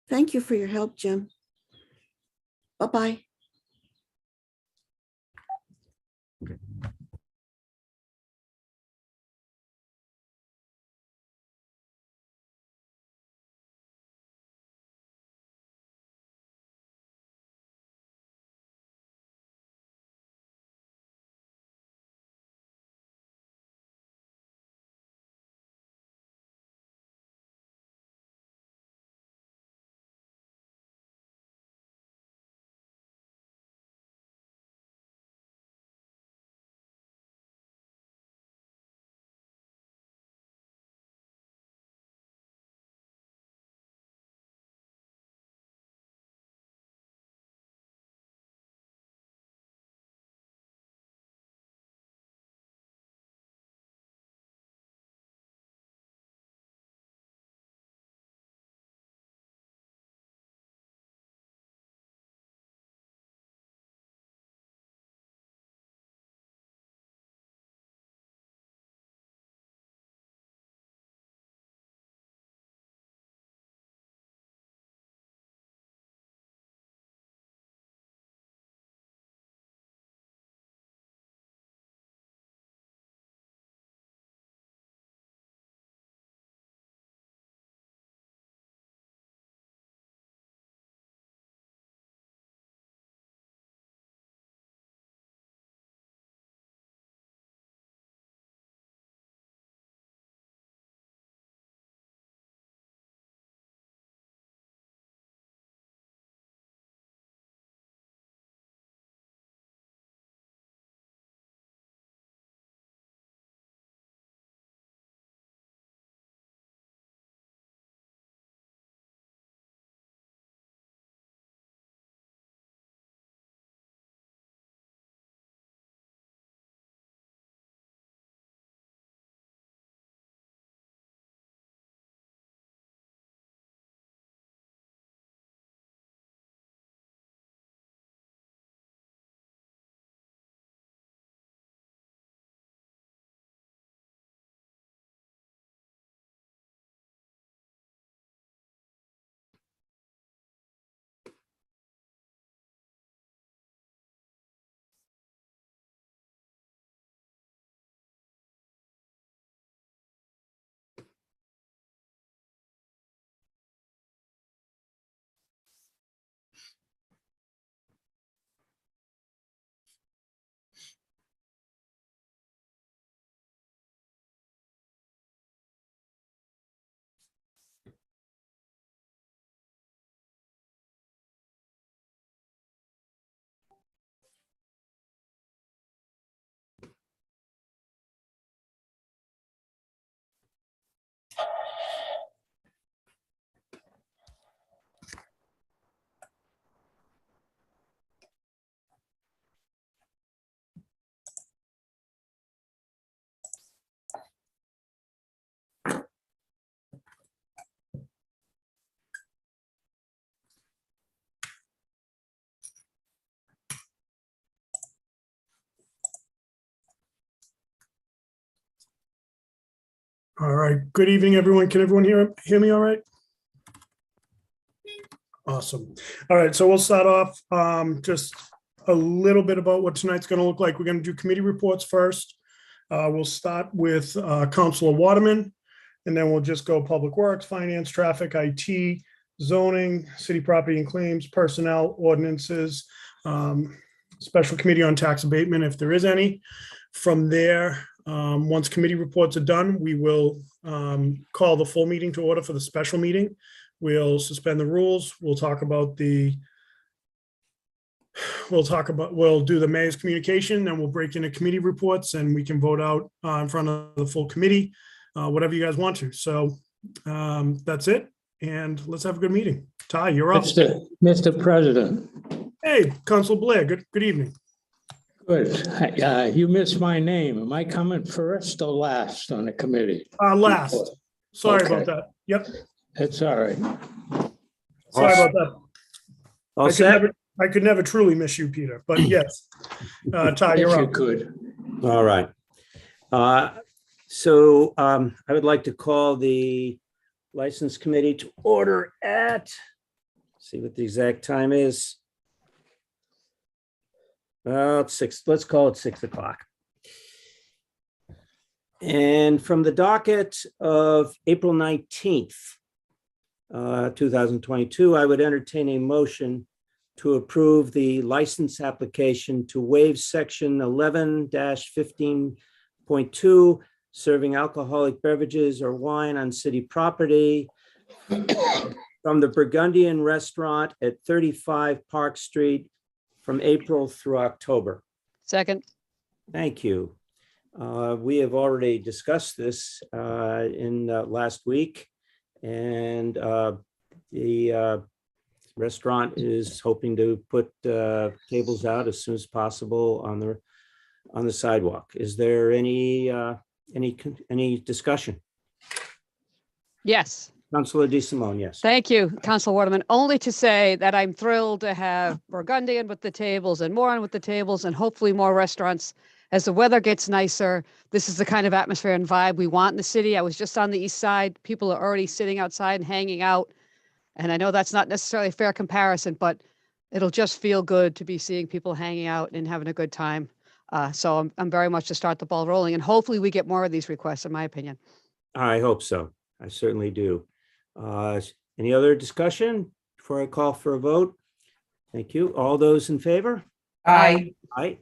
Thank you for your help, Jim. Bye-bye. All right. Good evening, everyone. Can everyone hear me all right? Awesome. All right. So we'll start off just a little bit about what tonight's going to look like. We're going to do committee reports first. We'll start with Councilor Waterman, and then we'll just go Public Works, Finance, Traffic, IT, Zoning, City Property and Claims, Personnel, Ordinances, Special Committee on Tax Abatement, if there is any. From there, once committee reports are done, we will call the full meeting to order for the special meeting. We'll suspend the rules. We'll do the mayor's communication, then we'll break into committee reports and we can vote out in front of the full committee, whatever you guys want to. So that's it. And let's have a good meeting. Ty, you're up. Mr. President. Hey, Councilor Blair, good evening. Good. You missed my name. Am I coming first or last on the committee? Last. Sorry Okay. about that. Yep. It's all right. Sorry about that. All set? I could never truly miss you, Peter, but yes. Ty, If you're you up. could. All right. So I would like to call the License Committee to order at See what the exact time is. It's 6, let's call it 6 o'clock. And from the docket of April 19th, 2022, I would entertain a motion to approve the license application to waive section 11-15.2, serving alcoholic beverages or wine on city property from the Burgundian Restaurant at 35 Park Street from April through October. Second. Thank you. We have already discussed this in last week, and the restaurant is hoping to put tables out as soon as possible on the sidewalk. Is there any discussion? Yes. Councilor DeSimone, yes. Thank you, Council Waterman. Only to say that I'm thrilled to have Burgundian with the tables and Moran with the tables and hopefully more restaurants as the weather gets nicer. This is the kind of atmosphere and vibe we want in the city. I was just on the east side. People are already sitting outside and hanging out. And I know that's not necessarily a fair comparison, but it'll just feel good to be seeing people hanging out and having a good time. So I'm very much to start the ball rolling, and hopefully we get more of these requests, in my opinion. I hope so. I certainly do. Any other discussion before I call for a vote? Thank you. All those in favor? Aye. Aye.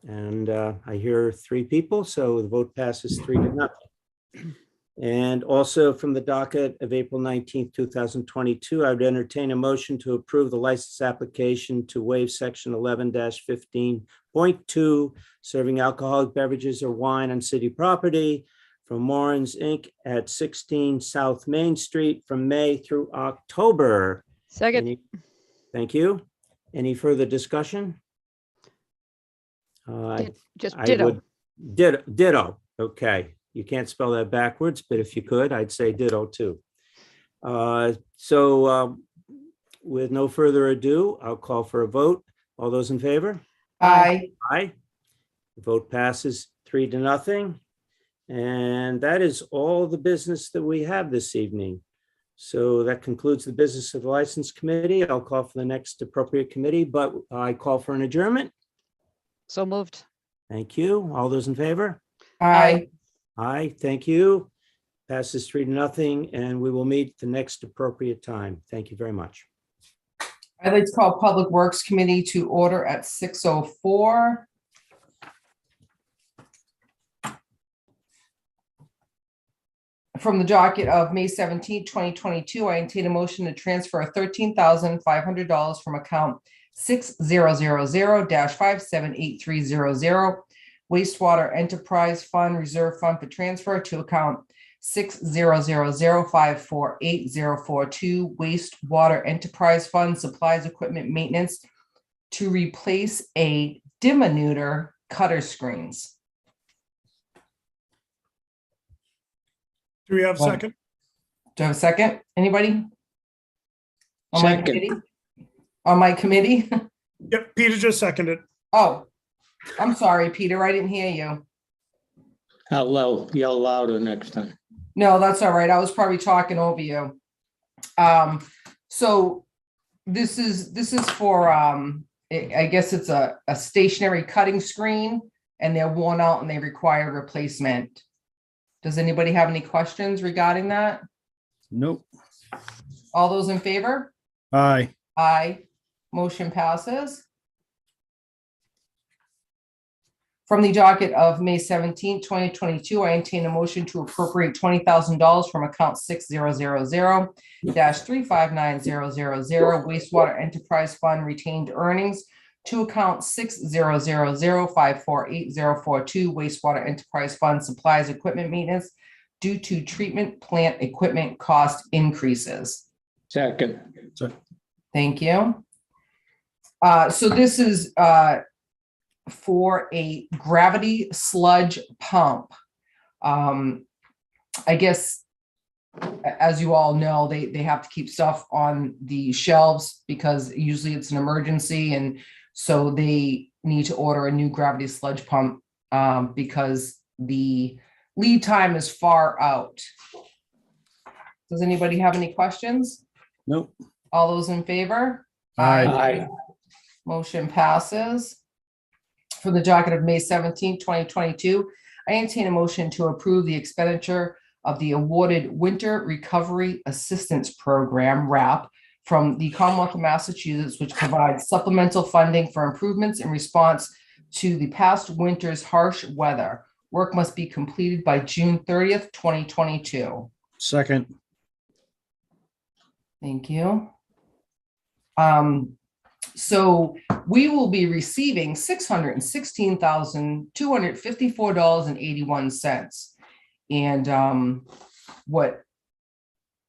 And I hear 3 people, so the vote passes 3-0. And also from the docket of April 19th, 2022, I would entertain a motion to approve the license application to waive section 11-15.2, serving alcoholic beverages or wine on city property from Moran's Inc. at 16 South Main Street from May through October. Second. Thank you. Any further discussion? Just I ditto. would ditto. Okay. You can't spell that backwards, but if you could, I'd say ditto too. So with no further ado, I'll call for a vote. All those in favor? Aye. Aye. The vote passes 3-0. And that is all the business that we have this evening. So that concludes the business of the License Committee. I'll call for the next appropriate committee, but I call for an adjournment. So moved. Thank you. All those in favor? Aye. Aye, thank you. Passes 3-0, and we will meet the next appropriate time. Thank you very much. I'd like to call Public Works Committee to order at 6:04. From the docket of May 17th, 2022, I entertain a motion to transfer $13,500 from account 6000-578300 wastewater enterprise fund reserve fund for transfer to account 6000548042 wastewater enterprise fund supplies equipment maintenance to replace a diminutor cutter screens. Do we have a second? Do I have a second? Anybody? On my Second. committee? On my committee? Yep, Peter just seconded. Oh, I'm sorry, Peter, I didn't hear you. Out loud, yell louder next time. No, that's all right. I was probably talking over you. So this is for, I guess it's a stationary cutting screen, and they're worn out and they require replacement. Does anybody have any questions regarding that? Nope. All those in favor? Aye. Aye. Motion passes. From the docket of May 17th, 2022, I entertain a motion to appropriate $20,000 from account 6000-35900 wastewater enterprise fund retained earnings to account 6000548042 wastewater enterprise fund supplies equipment maintenance due to treatment plant equipment cost increases. Second. Thank you. So this is for a gravity sludge pump. I guess, as you all know, they have to keep stuff on the shelves because usually it's an emergency, and so they need to order a new gravity sludge pump because the lead time is far out. Does anybody have any questions? Nope. All those in favor? Aye. Motion passes. For the docket of May 17, 2022, I entertain a motion to approve the expenditure of the awarded Winter Recovery Assistance Program, WRAP, from the Commonwealth of Massachusetts, which provides supplemental funding for improvements in response to the past winter's harsh weather. Work must be completed by June 30th, 2022. Second. Thank you. So we will be receiving $616,254.81. And what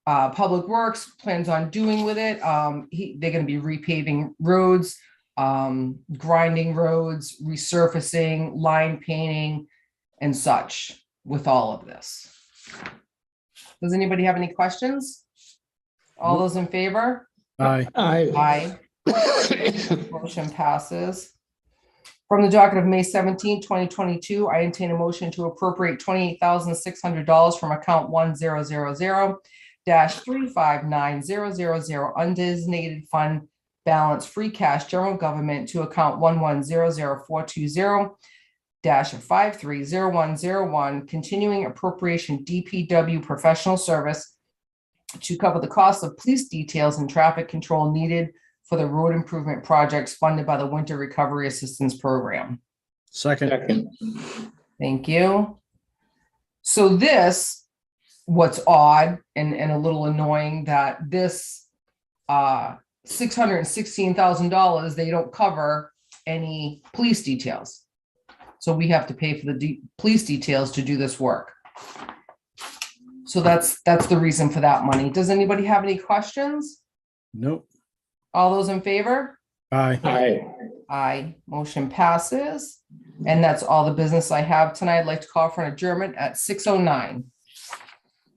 Public Works plans on doing with it, they're going to be repaving roads, grinding roads, resurfacing, line painting, and such with all of this. Does anybody have any questions? All those in favor? Aye. Aye. Motion passes. From the docket of May 17, 2022, I entertain a motion to appropriate $28,600 from account 1000-359000 undesignated fund balance free cash general government to account 1100-420-530101 continuing appropriation DPW professional service to cover the cost of police details and traffic control needed for the road improvement projects funded by the Winter Recovery Assistance Program. Second. Thank you. So this, what's odd and a little annoying, that this $616,000, they don't cover any police details. So we have to pay for the police details to do this work. So that's the reason for that money. Does anybody have any questions? Nope. All those in favor? Aye. Aye. Motion passes. And that's all the business I have tonight. I'd like to call for an adjournment at 6:09.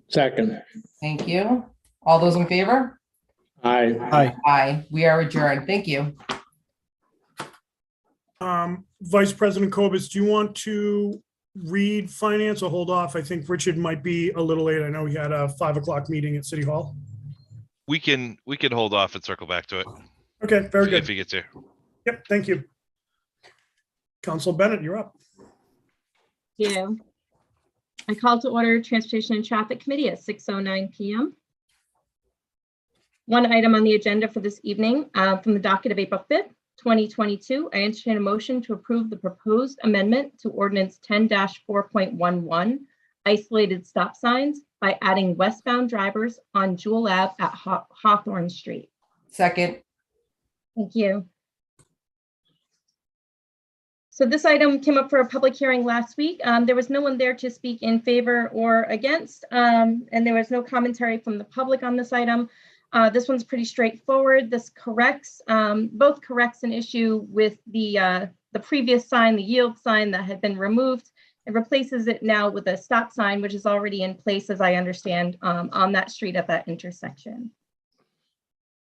Second. Thank you. All those in favor? Aye. Aye. Aye. We are adjourned. Thank you. Vice President Kobus, do you want to read finance or hold off? I think Richard might be a little late. I know he had a 5 o'clock meeting at City Hall. We can hold off and circle back to it Okay, very if good. he gets here. Yep, thank you. Council Bennett, you're up. Yeah. I call to order Transportation and Traffic Committee at 6:09 PM. One item on the agenda for this evening from the docket of April 5th, 2022, I entertain a motion to approve the proposed amendment to Ordinance 10-4.11, isolated stop signs by adding westbound drivers on Jewel Ave at Hawthorne Street. Second. Thank you. So this item came up for a public hearing last week. There was no one there to speak in favor or against, and there was no commentary from the public on this item. This one's pretty straightforward. This corrects, both corrects an issue with the previous sign, the yield sign that had been removed. It replaces it now with a stop sign, which is already in place, as I understand, on that street at that intersection.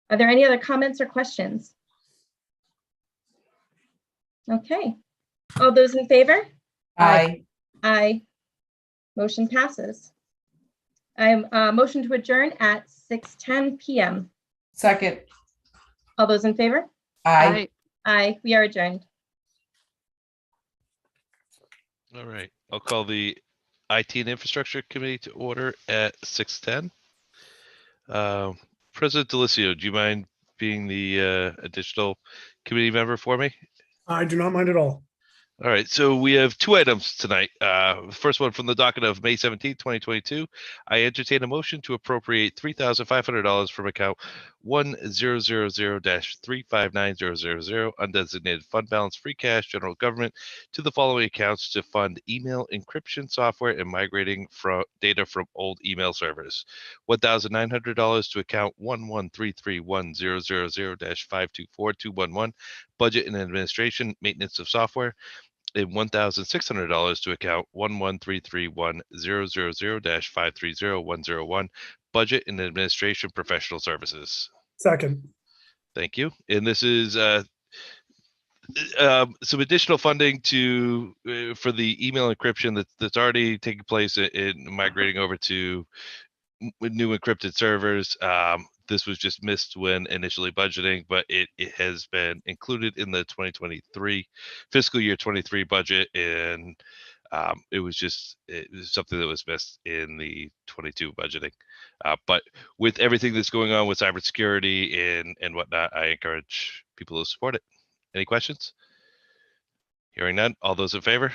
Are there any other comments or questions? Okay. All those in favor? Aye. Aye. Motion passes. I'm motion to adjourn at 6:10 PM. Second. All those in favor? Aye. Aye. We are adjourned. All right, I'll call the IT and Infrastructure Committee to order at 6:10. President Delicio, do you mind being the additional committee member for me? I do not mind at all. All right, so we have two items tonight. First one from the docket of May 17, 2022. I entertain a motion to appropriate $3,500 from account 1000-359000 undesignated fund balance free cash general government to the following accounts to fund email encryption software and migrating data from old email servers. $1,900 to account 1133100-524211 budget and administration maintenance of software, and $1,600 to account 1133100-530101 budget and administration professional services. Second. Thank you. And this is some additional funding for the email encryption that's already taking place in migrating over to new encrypted servers. This was just missed when initially budgeting, but it has been included in the 2023 fiscal year 23 budget, and it was something that was missed in the 22 budgeting. But with everything that's going on with cybersecurity and whatnot, I encourage people to support it. Any questions? Hearing none. All those in favor?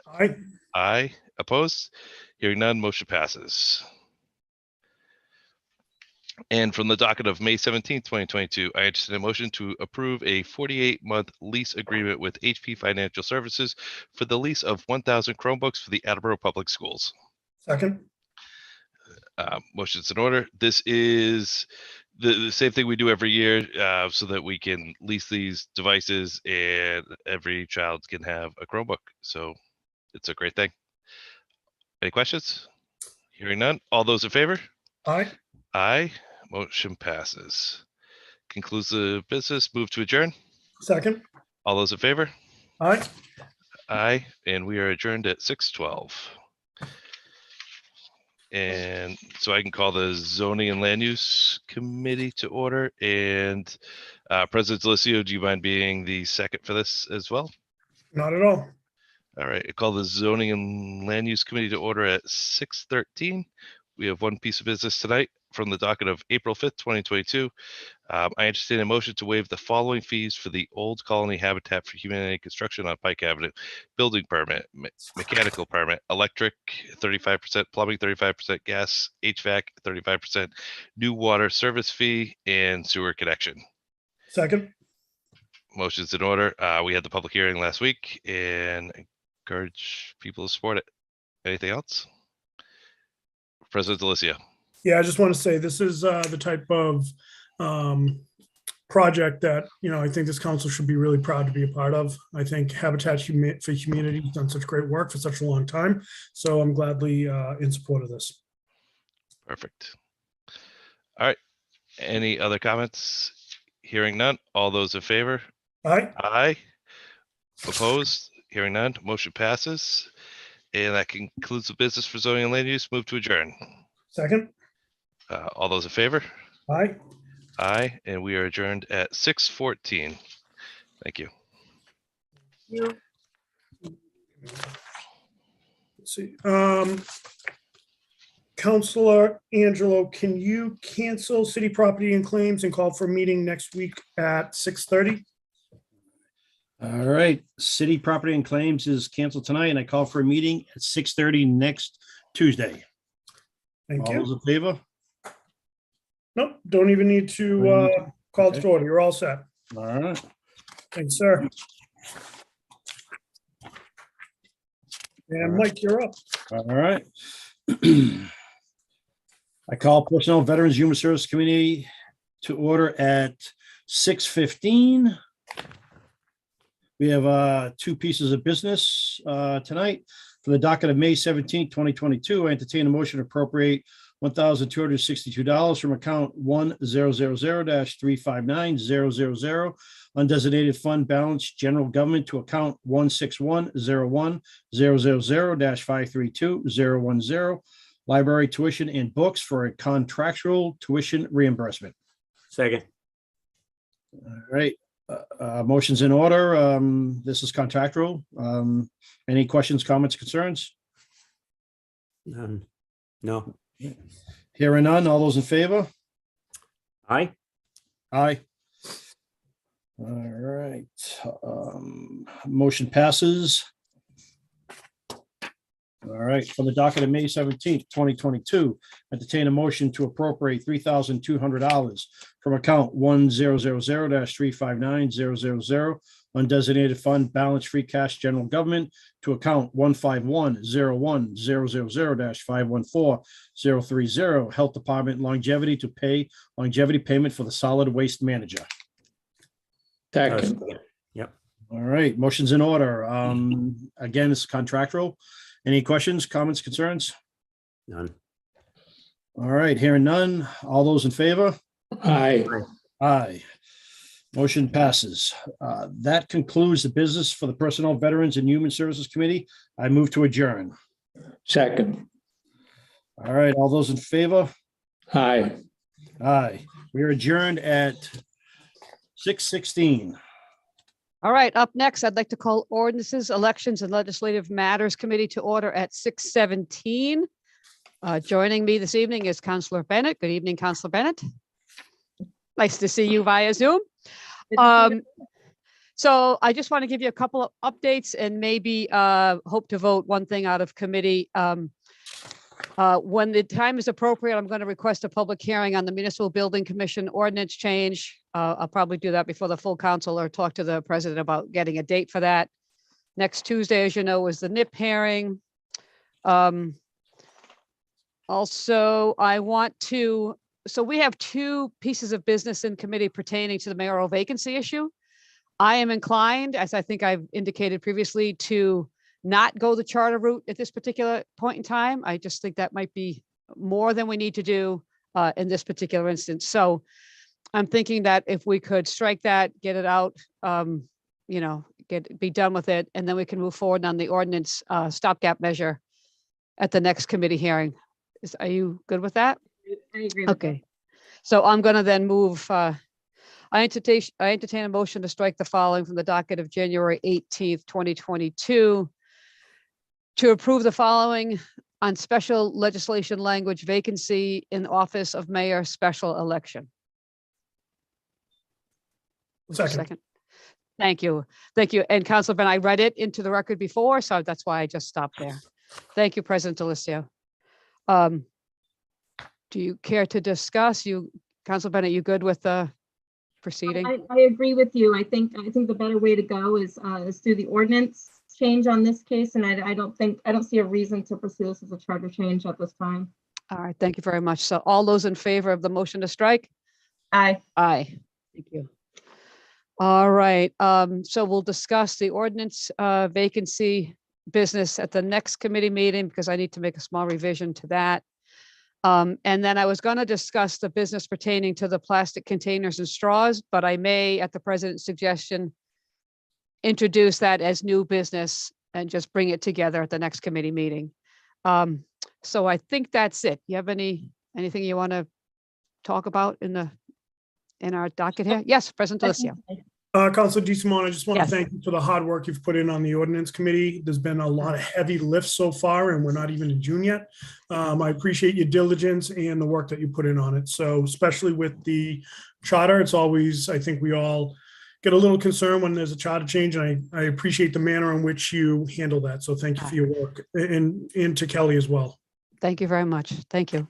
Aye. Aye. Opposed? Hearing none. Motion passes. And from the docket of May 17th, 2022, I entertain a motion to approve a 48-month lease agreement with HP Financial Services for the lease of 1,000 Chromebooks for the Attleboro Public Schools. Second. Motion's in order. This is the same thing we do every year so that we can lease these devices and every child can have a Chromebook. So it's a great thing. Any questions? Hearing none. All those in favor? Aye. Aye. Motion passes. Concludes the business. Move to adjourn. Second. All those in favor? Aye. Aye. And we are adjourned at 6:12. And so I can call the Zoning and Land Use Committee to order. And President Delicio, do you mind being the second for this as well? Not at all. All right. I call the Zoning and Land Use Committee to order at 6:13. We have one piece of business tonight from the docket of April 5th, 2022. I entertain a motion to waive the following fees for the Old Colony Habitat for Humanity construction on Pike Avenue: building permit, mechanical permit, electric 35%, plumbing 35%, gas, HVAC 35%, new water service fee, and sewer connection. Second. Motion's in order. We had the public hearing last week and encourage people to support it. Anything else? President Delicio. Yeah, I just want to say this is the type of project that, I think this council should be really proud to be a part of. I think Habitat for Humanity has done such great work for such a long time. So I'm gladly in support of this. Perfect. All right. Any other comments? Hearing none. All those in favor? Aye. Aye. Opposed? Hearing none. Motion passes. And that concludes the business for zoning and land use. Move to adjourn. Second. All those in favor? Aye. Aye. And we are adjourned at 6:14. Thank you. Let's see. Counselor Angelo, can you cancel city property and claims and call for a meeting next week at 6:30? All right, city property and claims is canceled tonight, and I call for a meeting at 6:30 next Tuesday. Thank All you. those in favor? Nope, don't even need to call it to order. You're all set. All right. Thanks, sir. And Mike, you're up. All right. I call Personnel Veterans Human Service Committee to order at 6:15. We have two pieces of business tonight. For the docket of May 17th, 2022, I entertain a motion to appropriate $1,262 from account 1000-359-000 undesignated fund balance general government to account 16101-000-532-010 library tuition and books for a contractual tuition reimbursement. Second. All right. Motion's in order. This is contractual. Any questions, comments, concerns? No. Hearing none. All those in favor? Aye. Aye. All right. Motion passes. All right. For the docket of May 17th, 2022, entertain a motion to appropriate $3,200 from account 1000-359-000 undesignated fund balance free cash general government to account 151-01000-514-030 health department longevity to pay longevity payment for the solid waste manager. Second. Yep. All right, motion's in order. Again, it's contractual. Any questions, comments, concerns? None. All right, hearing none. All those in favor? Aye. Aye. Motion passes. That concludes the business for the Personnel, Veterans, and Human Services Committee. I move to adjourn. Second. All right, all those in favor? Aye. Aye. We are adjourned at 6:16. All right, up next, I'd like to call Ordinances, Elections, and Legislative Matters Committee to order at 6:17. Joining me this evening is Councillor Bennett. Good evening, Councillor Bennett. Nice to see you via Zoom. So I just want to give you a couple of updates and maybe hope to vote one thing out of committee. When the time is appropriate, I'm going to request a public hearing on the Municipal Building Commission ordinance change. I'll probably do that before the full council or talk to the president about getting a date for that. Next Tuesday, as you know, is the NIP hearing. Also, I want to, so we have two pieces of business in committee pertaining to the mayoral vacancy issue. I am inclined, as I think I've indicated previously, to not go the charter route at this particular point in time. I just think that might be more than we need to do in this particular instance. So I'm thinking that if we could strike that, get it out, you know, be done with it, and then we can move forward on the ordinance stopgap measure at the next committee hearing. Are you good with that? I agree with that. Okay. So I'm going to then move, I entertain a motion to strike the following from the docket of January 18th, 2022. To approve the following on special legislation language vacancy in office of mayor special election. Second. Thank you. Thank you. And Councilor Ben, I read it into the record before, so that's why I just stopped there. Thank you, President Delicio. Do you care to discuss? Councilor Bennett, you good with the proceeding? I agree with you. I think the better way to go is through the ordinance change on this case, and I don't see a reason to pursue this as a charter change at this time. All right, thank you very much. So all those in favor of the motion to strike? Aye. Aye. Thank you. All right, so we'll discuss the ordinance vacancy business at the next committee meeting because I need to make a small revision to that. And then I was going to discuss the business pertaining to the plastic containers and straws, but I may, at the president's suggestion, introduce that as new business and just bring it together at the next committee meeting. So I think that's it. You have anything you want to talk about in our docket here? Yes, President Delicio. Councilor DeSimone, I just want to Yes. thank you for the hard work you've put in on the ordinance committee. There's been a lot of heavy lifts so far, and we're not even in June yet. I appreciate your diligence and the work that you put in on it. So especially with the charter, it's always, I think we all get a little concerned when there's a charter change, and I appreciate the manner in which you handle that. So thank you for your work, and to Kelly as well. Thank you very much. Thank you.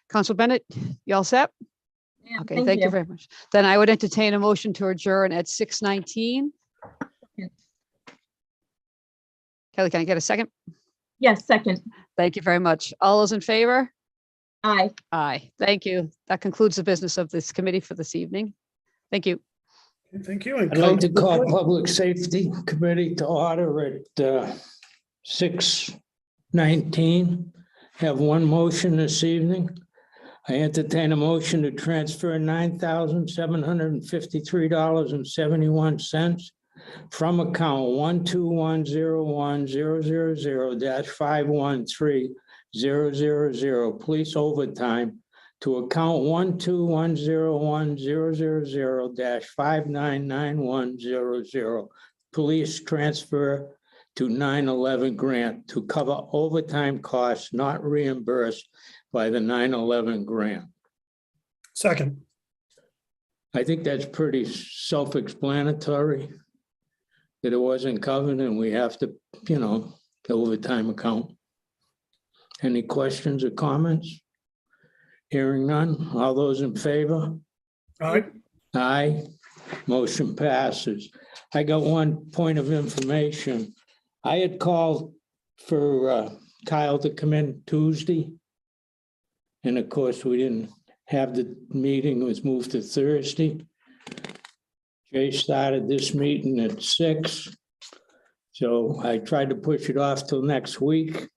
Councilor Bennett, you all set? Yeah, Okay, thank you very much. Then I would entertain a motion to adjourn at 6:19. Yes. Kelly, can I get a second? Yes, second. Thank you very much. All those in favor? Aye. Aye. Thank you. That concludes the business of this committee for this evening. Thank you. Thank you. And I'd like to call Councilor- Public Safety Committee to order at 6:19. Have one motion this evening. I entertain a motion to transfer $9,753.71 from account 1210100-513000 police overtime to account 1210100-599100 police transfer to 9/11 grant to cover overtime costs not reimbursed by the 9/11 grant. Second. I think that's pretty self-explanatory that it wasn't covered and we have to, the overtime account. Any questions or comments? Hearing none. All those in favor? All right. Aye. Motion passes. I got one point of information. I had called for Kyle to come in Tuesday. And of course, we didn't have the meeting, it was moved to Thursday. Jay started this meeting at 6. So I tried to push it off till next week.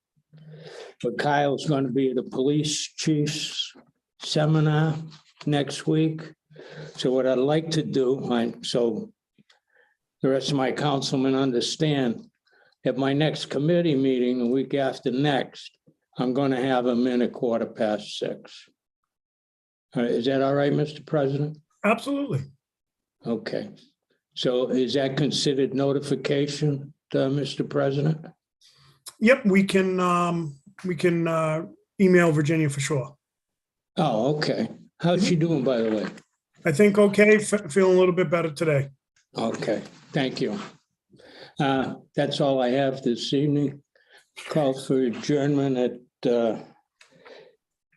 But Kyle's going to be at the police chief's seminar next week. So what I'd like to do, so the rest of my councilmen understand, at my next committee meeting, the week after next, I'm going to have him in at 6:15. Is that all right, Mr. President? Absolutely. Okay. So is that considered notification, Mr. President? Yep, we can email Virginia for sure. Oh, okay. How's she doing, by the way? I think okay, feeling a little bit better today. Okay, thank you. That's all I have this evening. Call for adjournment at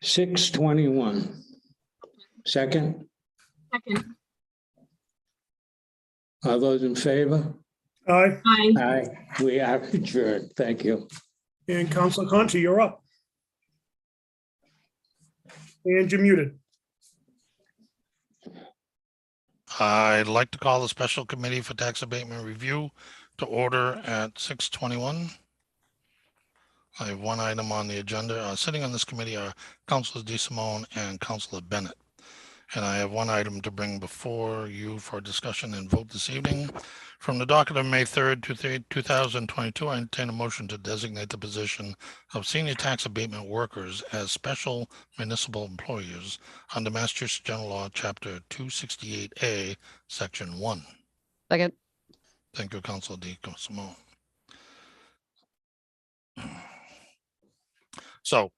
6:21. Second, Second. all those in favor? Aye. Aye. Aye, we are adjourned. Thank you. And Councilor Conchi, you're up. And you're muted. I'd like to call the special committee for tax abatement review to order at 6:21. I have one item on the agenda. Sitting on this committee are Councilors DeSimone and Councilor Bennett. And I have one item to bring before you for discussion and vote this evening. From the docket of May 3rd, 2022, I entertain a motion to designate the position of senior tax abatement workers as special municipal employees under Massachusetts General Law, Chapter 268A, Section 1. Second. Thank you, Councilor DeSimone. So,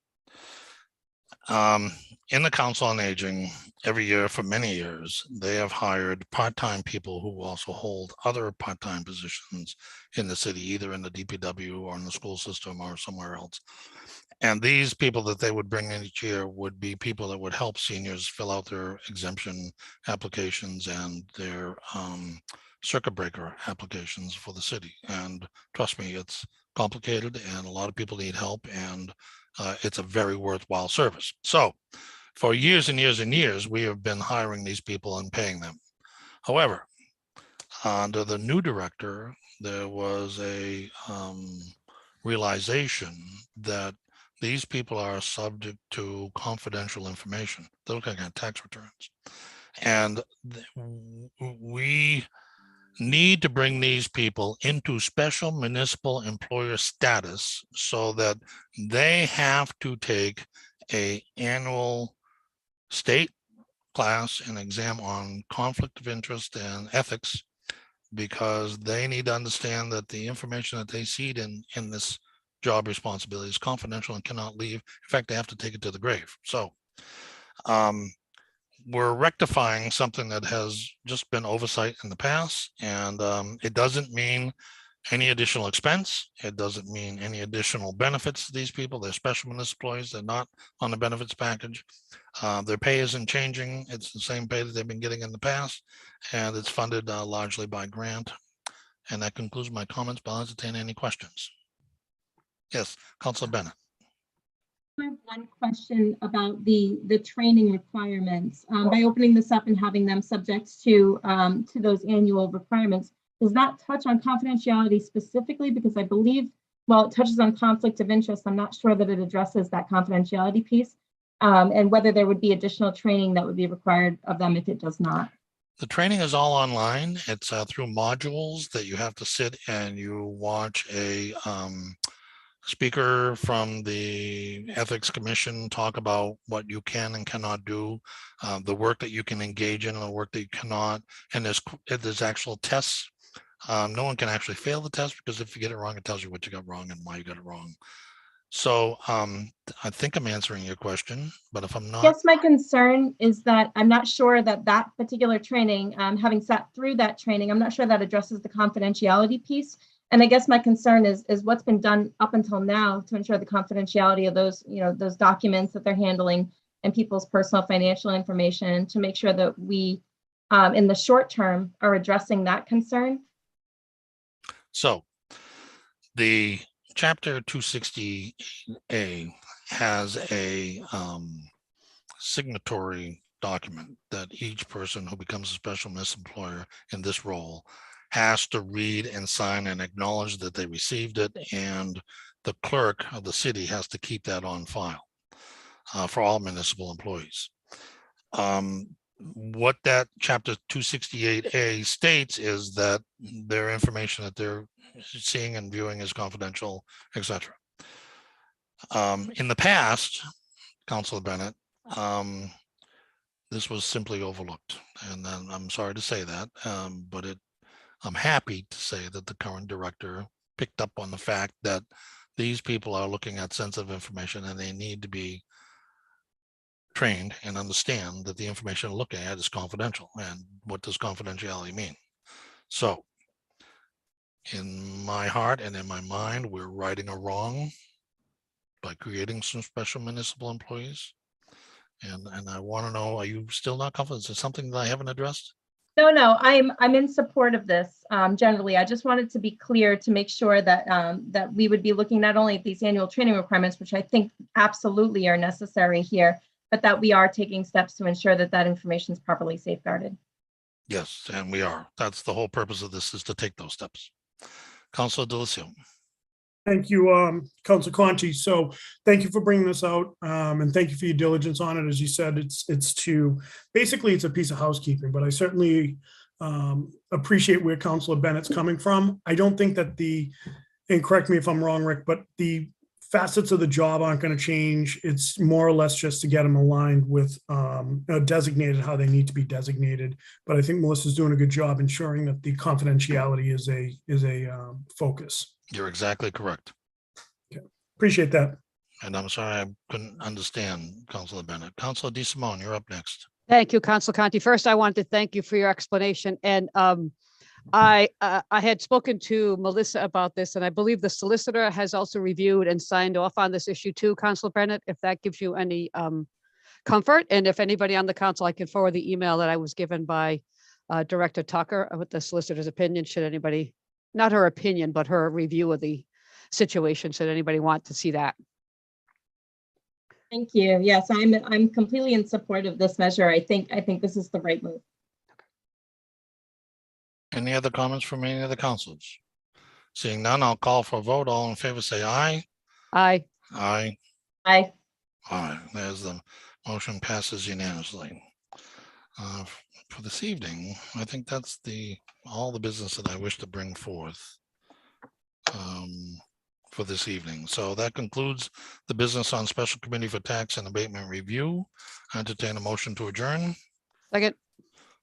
in the Council on Aging, every year for many years, they have hired part-time people who also hold other part-time positions in the city, either in the DPW or in the school system or somewhere else. And these people that they would bring in each year would be people that would help seniors fill out their exemption applications and their circuit breaker applications for the city. And trust me, it's complicated and a lot of people need help, and it's a very worthwhile service. So for years and years and years, we have been hiring these people and paying them. However, under the new director, there was a realization that these people are subject to confidential information. They're looking at tax returns. And we need to bring these people into special municipal employer status so that they have to take an annual state class and exam on conflict of interest and ethics, because they need to understand that the information that they seed in this job responsibility is confidential and cannot leave. In fact, they have to take it to the grave. So we're rectifying something that has just been oversight in the past, and it doesn't mean any additional expense. It doesn't mean any additional benefits to these people. They're special municipal employees. They're not on the benefits package. Their pay isn't changing. It's the same pay that they've been getting in the past, and it's funded largely by grant. And that concludes my comments, but I'll entertain any questions. Yes, Councilor Bennett. I have one question about the training requirements. By opening this up and having them subject to those annual requirements, does that touch on confidentiality specifically? Because I believe, well, it touches on conflict of interest. I'm not sure that it addresses that confidentiality piece, and whether there would be additional training that would be required of them if it does not. The training is all online. It's through modules that you have to sit and you watch a speaker from the Ethics Commission talk about what you can and cannot do, the work that you can engage in and the work that you cannot. And there's actual tests. No one can actually fail the test, because if you get it wrong, it tells you what you got wrong and why you got it wrong. So I think I'm answering your question, but if I'm not. Yes, my concern is that I'm not sure that that particular training, having sat through that training, I'm not sure that addresses the confidentiality piece. And I guess my concern is what's been done up until now to ensure the confidentiality of those, those documents that they're handling and people's personal financial information, to make sure that we, in the short term, are addressing that concern. So the Chapter 260A has a signatory document that each person who becomes a special municipal employer in this role has to read and sign and acknowledge that they received it, and the clerk of the city has to keep that on file for all municipal employees. What that Chapter 268A states is that their information that they're seeing and viewing is confidential, etc. In the past, Councilor Bennett, this was simply overlooked. And then I'm sorry to say that, but I'm happy to say that the current director picked up on the fact that these people are looking at sensitive information and they need to be trained and understand that the information they're looking at is confidential. And what does confidentiality mean? So in my heart and in my mind, we're righting a wrong by creating some special municipal employees. And I want to know, are you still not confident? Is there something that I haven't addressed? No, I'm in support of this. Generally, I just wanted to be clear to make sure that that we would be looking not only at these annual training requirements, which I think absolutely are necessary here, but that we are taking steps to ensure that that information is properly safeguarded. Yes, and we are. That's the whole purpose of this, is to take those steps. Councilor Delcio. Thank you, Council Conti. So thank you for bringing this out, and thank you for your diligence on it. As you said, it's to basically it's a piece of housekeeping, but I certainly appreciate where Councilor Bennett's coming from. I don't think that and correct me if I'm wrong, Rick, but the facets of the job aren't going to change. It's more or less just to get them aligned with designated how they need to be designated. But I think Melissa's doing a good job ensuring that the confidentiality is a focus. You're exactly correct. Appreciate that. And I'm sorry I couldn't understand Councilor Bennett. Councilor DeSimone, you're up next. Thank you, Council Conti. First, I wanted to thank you for your explanation. And I had spoken to Melissa about this, and I believe the solicitor has also reviewed and signed off on this issue too, Councilor Bennett, if that gives you any comfort. And if anybody on the council, I can forward the email that I was given by Director Tucker with the solicitor's opinion, should anybody, not her opinion, but her review of the situation, should anybody want to see that. Thank you. Yes, I'm completely in support of this measure. I think this is the right move. Any other comments from any of the councilors? Seeing none, I'll call for a vote. All in favor, say aye. Aye. Aye. Aye. Aye. There's the motion passes unanimously. For this evening, I think that's all the business that I wish to bring forth for this evening. So that concludes the business on Special Committee for Tax and Abatement Review. I entertain a motion to adjourn. Second.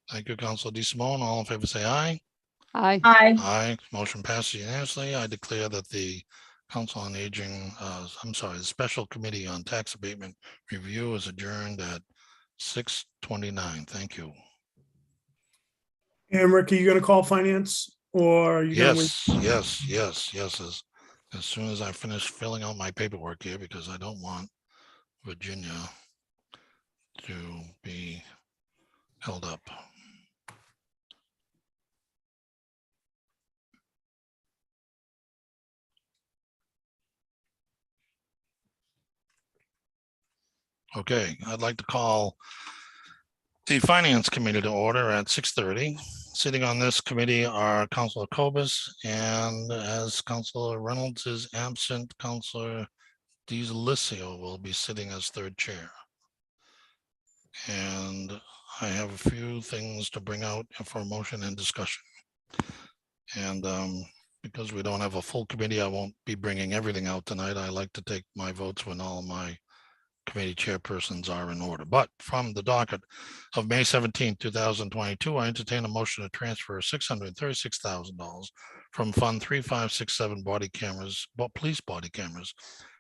Thank you, Councilor DeSimone. All in favor, say aye. Aye. Aye. Aye. Motion passes unanimously. I declare that the Council on Aging, the Special Committee on Tax Abatement Review is adjourned at 6:29. Thank you. And Rick, are you going to call finance, or are you going to wait? Yes. As soon as I finish filling out my paperwork here, because I don't want Virginia to be held up. Okay, I'd like to call the Finance Committee to order at 6:30. Sitting on this committee are Councilor Cobus, and as Councilor Reynolds is absent, Councilor DeLisio will be sitting as third chair. And I have a few things to bring out for motion and discussion. And because we don't have a full committee, I won't be bringing everything out tonight. I like to take my votes when all my committee chairpersons are in order. But from the docket of May 17, 2022, I entertain a motion to transfer $636,000 from Fund 3567 body cameras, police body cameras,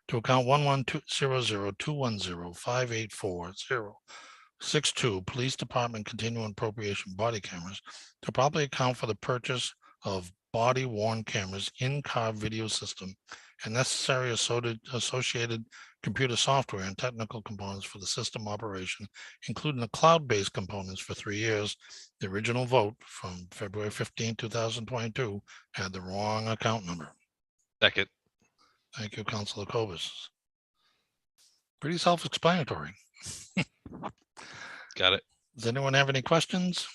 to account 11200284062 Police Department Continuing Appropriation Body Cameras to properly account for the purchase of body-worn cameras, in-car video system, and necessary associated computer software and technical components for the system operation, including the cloud-based components for 3 years. The original vote from February 15, 2022 had the wrong account number. Second. Thank you, Councilor Cobus. Pretty self-explanatory. Got it. Does anyone have any questions?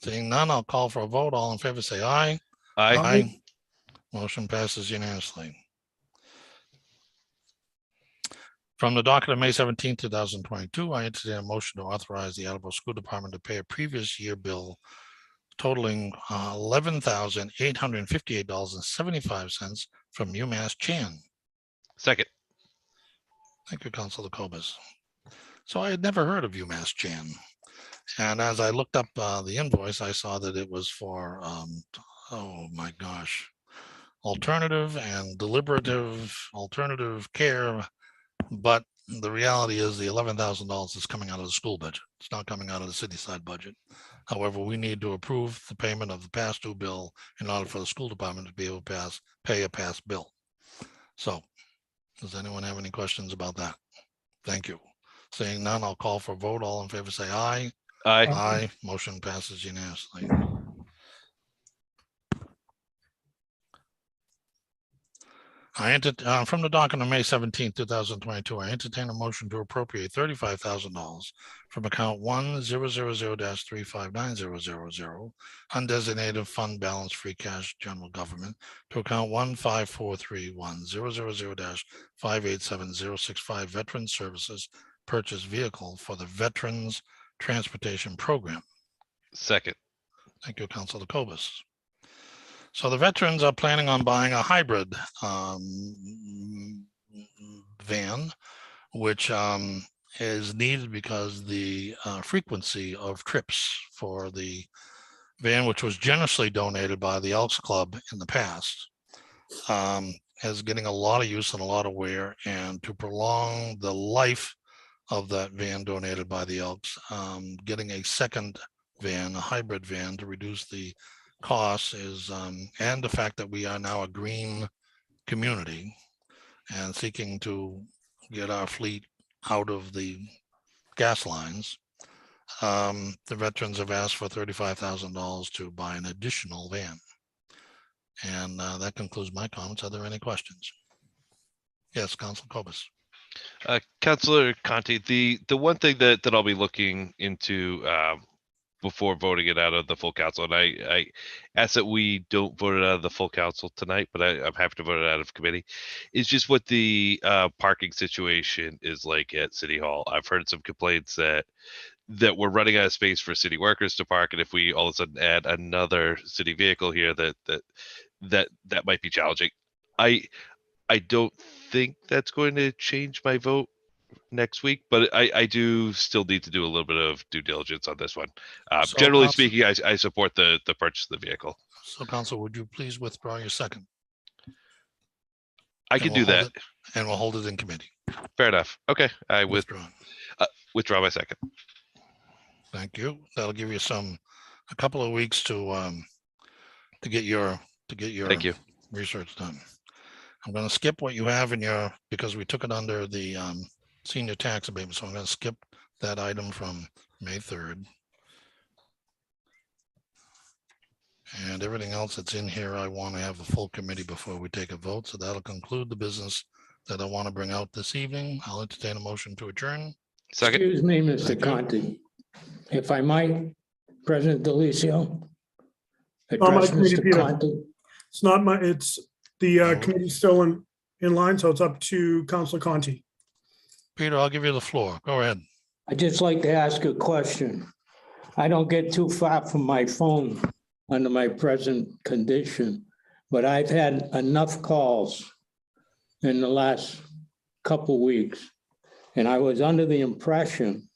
Seeing none, I'll call for a vote. All in favor, say aye. Aye. Aye. Motion passes unanimously. From the docket of May 17, 2022, I entertain a motion to authorize the Attleboro School Department to pay a previous year bill totaling $11,858.75 from UMass Chan. Second. Thank you, Councilor Cobus. So I had never heard of UMass Chan. And as I looked up the invoice, I saw that it was for, oh my gosh, alternative and deliberative alternative care. But the reality is the $11,000 is coming out of the school budget. It's not coming out of the city side budget. However, we need to approve the payment of the past due bill in order for the school department to be able to pay a past bill. So does anyone have any questions about that? Thank you. Seeing none, I'll call for a vote. All in favor, say aye. Aye. Aye. Motion passes unanimously. From the docket on May 17, 2022, I entertain a motion to appropriate $35,000 from account 1000-359000 undesignated fund balance free cash general government to account 15431-000-587065 Veterans Services purchase vehicle for the Veterans Transportation Program. Second. Thank you, Councilor Cobus. So the veterans are planning on buying a hybrid van, which is needed because the frequency of trips for the van, which was generously donated by the Elks Club in the past, is getting a lot of use and a lot of wear. And to prolong the life of that van donated by the Elks, getting a second van, a hybrid van, to reduce the costs is, and the fact that we are now a green community and seeking to get our fleet out of the gas lines, the veterans have asked for $35,000 to buy an additional van. And that concludes my comments. Are there any questions? Yes, Councilor Cobus. Councilor Conti, the one thing that I'll be looking into before voting it out of the full council, and I ask that we don't vote it out of the full council tonight, but I'm happy to vote it out of committee, is just what the parking situation is like at City Hall. I've heard some complaints that we're running out of space for city workers to park, and if we all of a sudden add another city vehicle here, that might be challenging. I don't think that's going to change my vote next week, but I do still need to do a little bit of due diligence on this one. So, Generally Council, speaking, I support the purchase of the vehicle. So, Council, would you please withdraw your second? I can do that. And we'll hold it in committee. Fair enough. Okay, I Withdraw. withdraw my second. Thank you. That'll give you a couple of weeks to get your Thank you. research done. I'm going to skip what you have in your, because we took it under the senior tax abatement. So I'm going to skip that item from May 3rd. And everything else that's in here, I want to have a full committee before we take a vote. So that'll conclude the business that I want to bring out this evening. I'll entertain a motion to adjourn. Second. Excuse me, Mr. Conti. If I might, President Delicio. Address committee, Mr. Peter. Conti. It's not my, it's the committee's still in line, so it's up to Councilor Conti. Peter, I'll give you the floor. Go ahead. I'd just like to ask a question. I don't get too far from my phone under my present condition, but I've had enough calls in the last couple weeks. And I was under the impression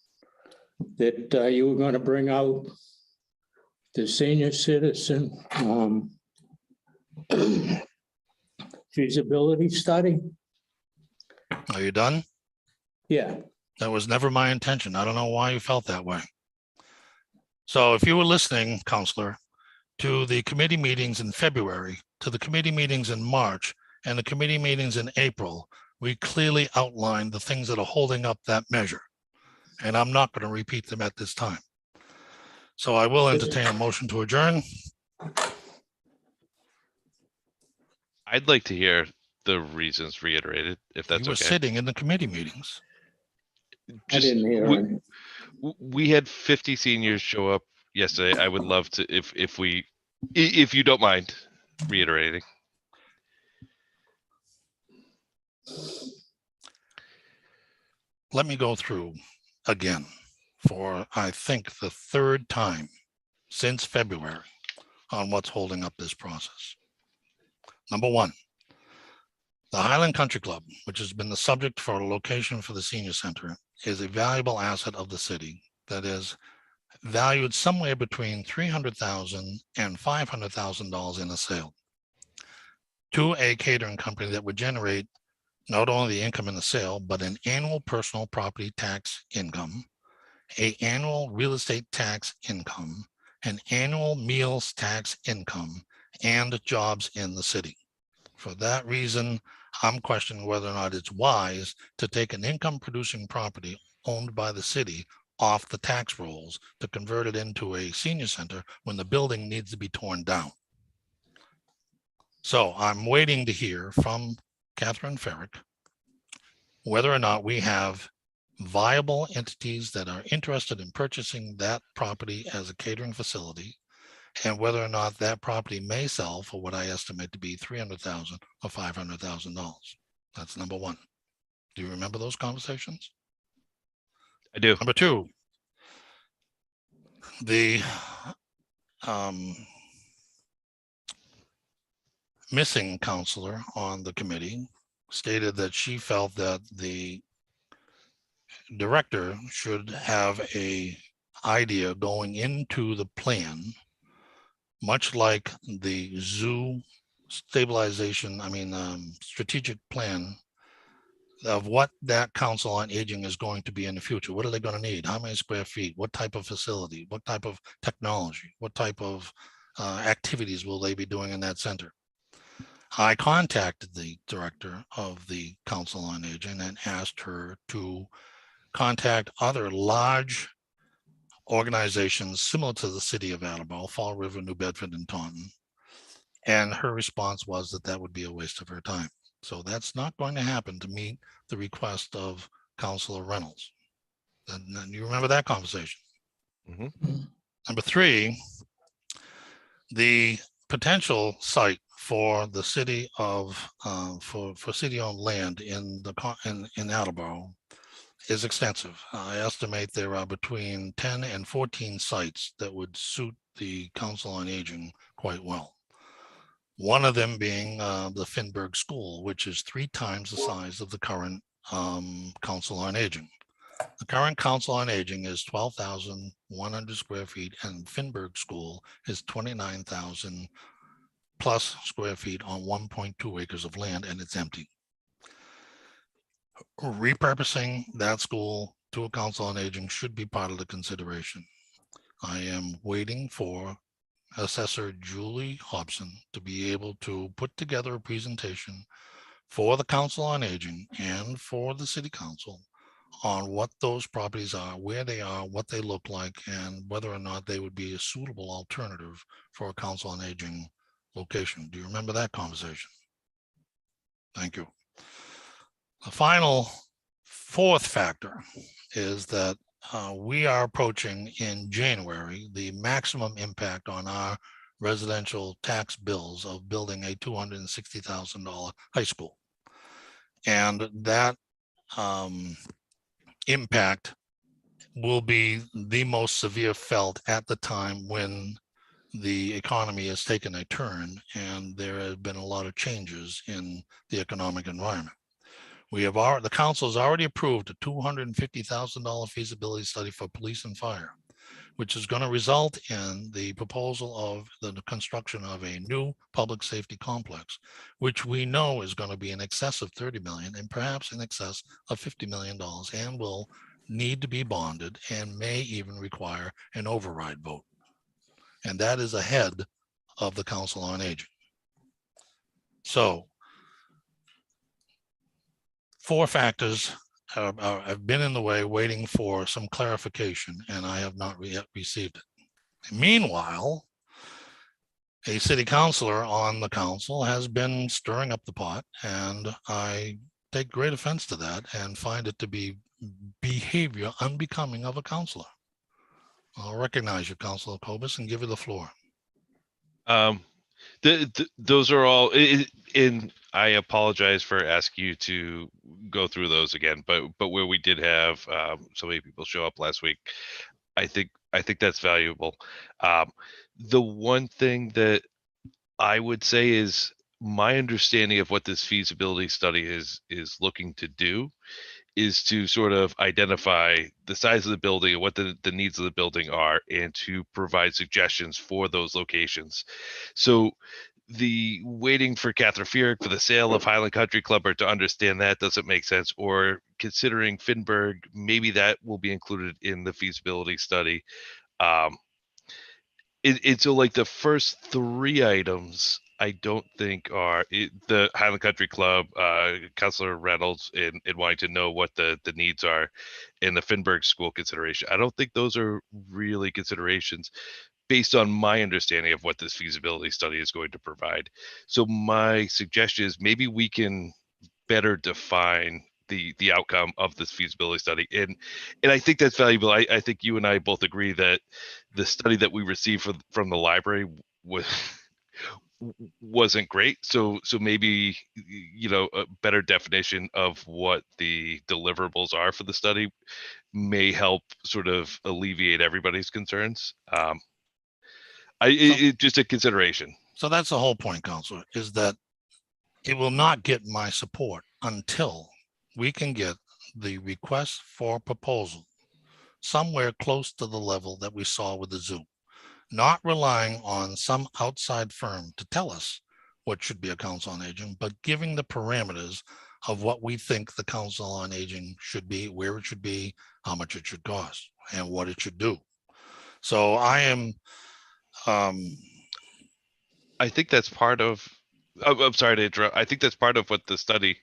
that you were going to bring out the senior citizen feasibility study. Are you done? Yeah. That was never my intention. I don't know why you felt that way. So if you were listening, Counselor, to the committee meetings in February, to the committee meetings in March, and the committee meetings in April, we clearly outlined the things that are holding up that measure. And I'm not going to repeat them at this time. So I will entertain a motion to adjourn. I'd like to hear the reasons reiterated, if that's You were okay. sitting in the committee meetings. I didn't hear any. We had 50 seniors show up yesterday. I would love to, if you don't mind reiterating. Let me go through again for, I think, the third time since February on what's holding up this process. Number one, the Highland Country Club, which has been the subject for a location for the senior center, is a valuable asset of the city that is valued somewhere between $300,000 and $500,000 in a sale to a catering company that would generate not only the income in the sale, but an annual personal property tax income, an annual real estate tax income, an annual meals tax income, and jobs in the city. For that reason, I'm questioning whether or not it's wise to take an income producing property owned by the city off the tax rolls to convert it into a senior center when the building needs to be torn down. So I'm waiting to hear from Catherine Ferrick whether or not we have viable entities that are interested in purchasing that property as a catering facility, and whether or not that property may sell for what I estimate to be $300,000 or $500,000. That's number one. Do you remember those conversations? I do. Number two, the missing counselor on the committee stated that she felt that the director should have a idea going into the plan, much like the zoo stabilization, strategic plan of what that council on aging is going to be in the future. What are they going to need? How many square feet? What type of facility? What type of technology? What type of activities will they be doing in that center? I contacted the director of the Council on Aging and asked her to contact other large organizations similar to the city of Attleboro, Fall River, New Bedford, and Taunton. And her response was that that would be a waste of her time. So that's not going to happen to meet the request of Councilor Reynolds. And you remember that conversation. Mhm. Number three, the potential site for the city of for city-owned land in Attleboro is extensive. I estimate there are between 10 and 14 sites that would suit the Council on Aging quite well. One of them being the Finberg School, which is 3 times the size of the current Council on Aging. The current Council on Aging is 12,100 square feet, and Finberg School is 29,000 plus square feet on 1.2 acres of land, and it's empty. Repurposing that school to a Council on Aging should be part of the consideration. I am waiting for Assessor Julie Hobson to be able to put together a presentation for the Council on Aging and for the City Council on what those properties are, where they are, what they look like, and whether or not they would be a suitable alternative for a Council on Aging location. Do you remember that conversation? Thank you. The final fourth factor is that we are approaching in January the maximum impact on our residential tax bills of building a $260,000 high school. And that impact will be the most severe felt at the time when the economy has taken a turn and there have been a lot of changes in the economic environment. The council has already approved a $250,000 feasibility study for police and fire, which is going to result in the proposal of the construction of a new public safety complex, which we know is going to be in excess of 30 million and perhaps in excess of $50 million, and will need to be bonded and may even require an override vote. And that is ahead of the Council on Aging. So 4 factors have been in the way, waiting for some clarification, and I have not yet received it. Meanwhile, a city councilor on the council has been stirring up the pot, and I take great offense to that and find it to be behavior unbecoming of a councilor. I'll recognize you, Councilor Cobus, and give you the floor. Those are all, and I apologize for asking you to go through those again, but where we did have so many people show up last week, I think that's valuable. The one thing that I would say is my understanding of what this feasibility study is looking to do is to sort of identify the size of the building and what the needs of the building are, and to provide suggestions for those locations. So the waiting for Catherine Fierick for the sale of Highland Country Club, or to understand that doesn't make sense, or considering Finberg, maybe that will be included in the feasibility study. So like the first three items, I don't think are the Highland Country Club, Councilor Reynolds, and wanting to know what the needs are in the Finberg school consideration. I don't think those are really considerations based on my understanding of what this feasibility study is going to provide. So my suggestion is maybe we can better define the outcome of this feasibility study, and I think that's valuable. I think you and I both agree that the study that we received from the library wasn't great. So maybe, you know, a better definition of what the deliverables are for the study may help sort of alleviate everybody's concerns. Just a consideration. So that's the whole point, Counselor, is that it will not get my support until we can get the request for proposal somewhere close to the level that we saw with the zoo, not relying on some outside firm to tell us what should be a council on aging, but giving the parameters of what we think the council on aging should be, where it should be, how much it should cost, and what it should do. So I am, I think that's part of, I'm sorry to interrupt. I think that's part of what the study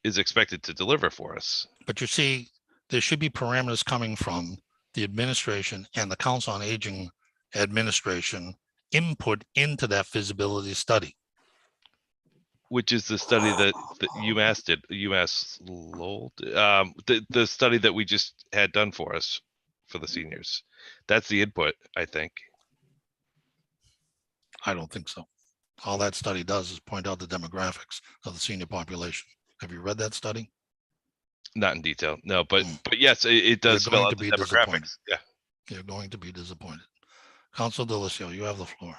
is expected to deliver for us. but you see, there should be parameters coming from the administration and the council on aging administration input into that feasibility study. Which is the study that UMass did, UMass Lowell, the study that we just had done for us for the seniors. That's the input, I think. I don't think so. All that study does is point out the demographics of the senior population. Have you read that study? Not in detail, no, but yes, it does You're spell going out to the be disappointed. demographics. Yeah. You're going to be disappointed. Council Delicio, you have the floor.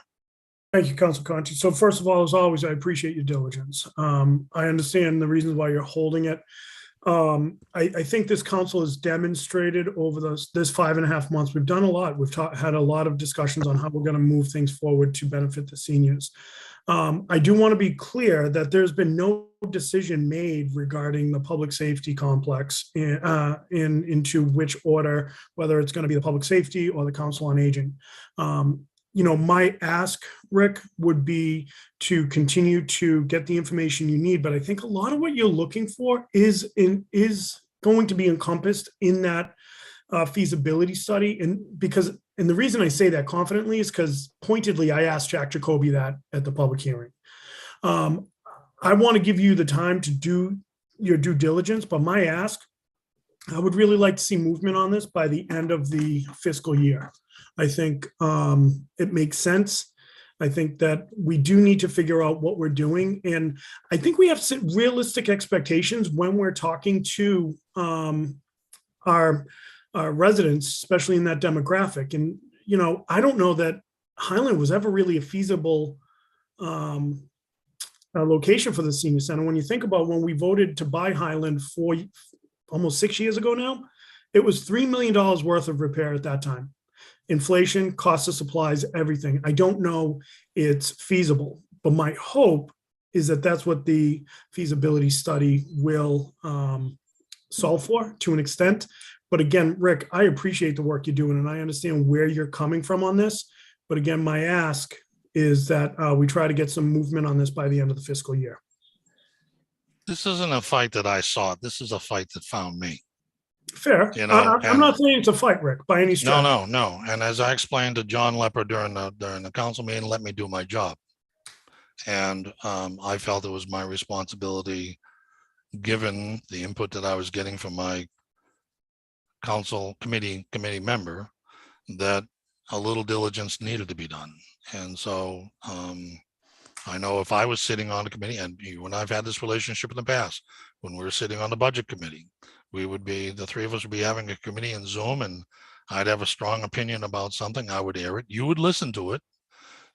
Thank you, Council Conti. So first of all, as always, I appreciate your diligence. I understand the reasons why you're holding it. I think this council has demonstrated over this 5.5 months, we've done a lot. We've had a lot of discussions on how we're going to move things forward to benefit the seniors. I do want to be clear that there's been no decision made regarding the public safety complex into which order, whether it's going to be the public safety or the council on aging. You know, my ask, Rick, would be to continue to get the information you need. But I think a lot of what you're looking for is going to be encompassed in that feasibility study. And the reason I say that confidently is because pointedly, I asked Jack Jacoby that at the public hearing. I want to give you the time to do your due diligence, but my ask, I would really like to see movement on this by the end of the fiscal year. I think it makes sense. I think that we do need to figure out what we're doing. And I think we have set realistic expectations when we're talking to our residents, especially in that demographic. And, you know, I don't know that Highland was ever really a feasible location for the senior center. When you think about when we voted to buy Highland almost 6 years ago now, it was $3 million worth of repair at that time. Inflation, cost of supplies, everything. I don't know it's feasible, but my hope is that that's what the feasibility study will solve for to an extent. But again, Rick, I appreciate the work you're doing and I understand where you're coming from on this. But again, my ask is that we try to get some movement on this by the end of the fiscal year. This isn't a fight that I sought. This is a fight that found me. Fair. You know, I'm not saying it's a fight, Rick, by any stretch. No. And as I explained to John Lepper during the council meeting, let me do my job. And I felt it was my responsibility, given the input that I was getting from my council committee member, that a little diligence needed to be done. And so I know if I was sitting on the committee, and you and I've had this relationship in the past, when we were sitting on the budget committee, the three of us would be having a committee in Zoom, and I'd have a strong opinion about something. I would air it. You would listen to it.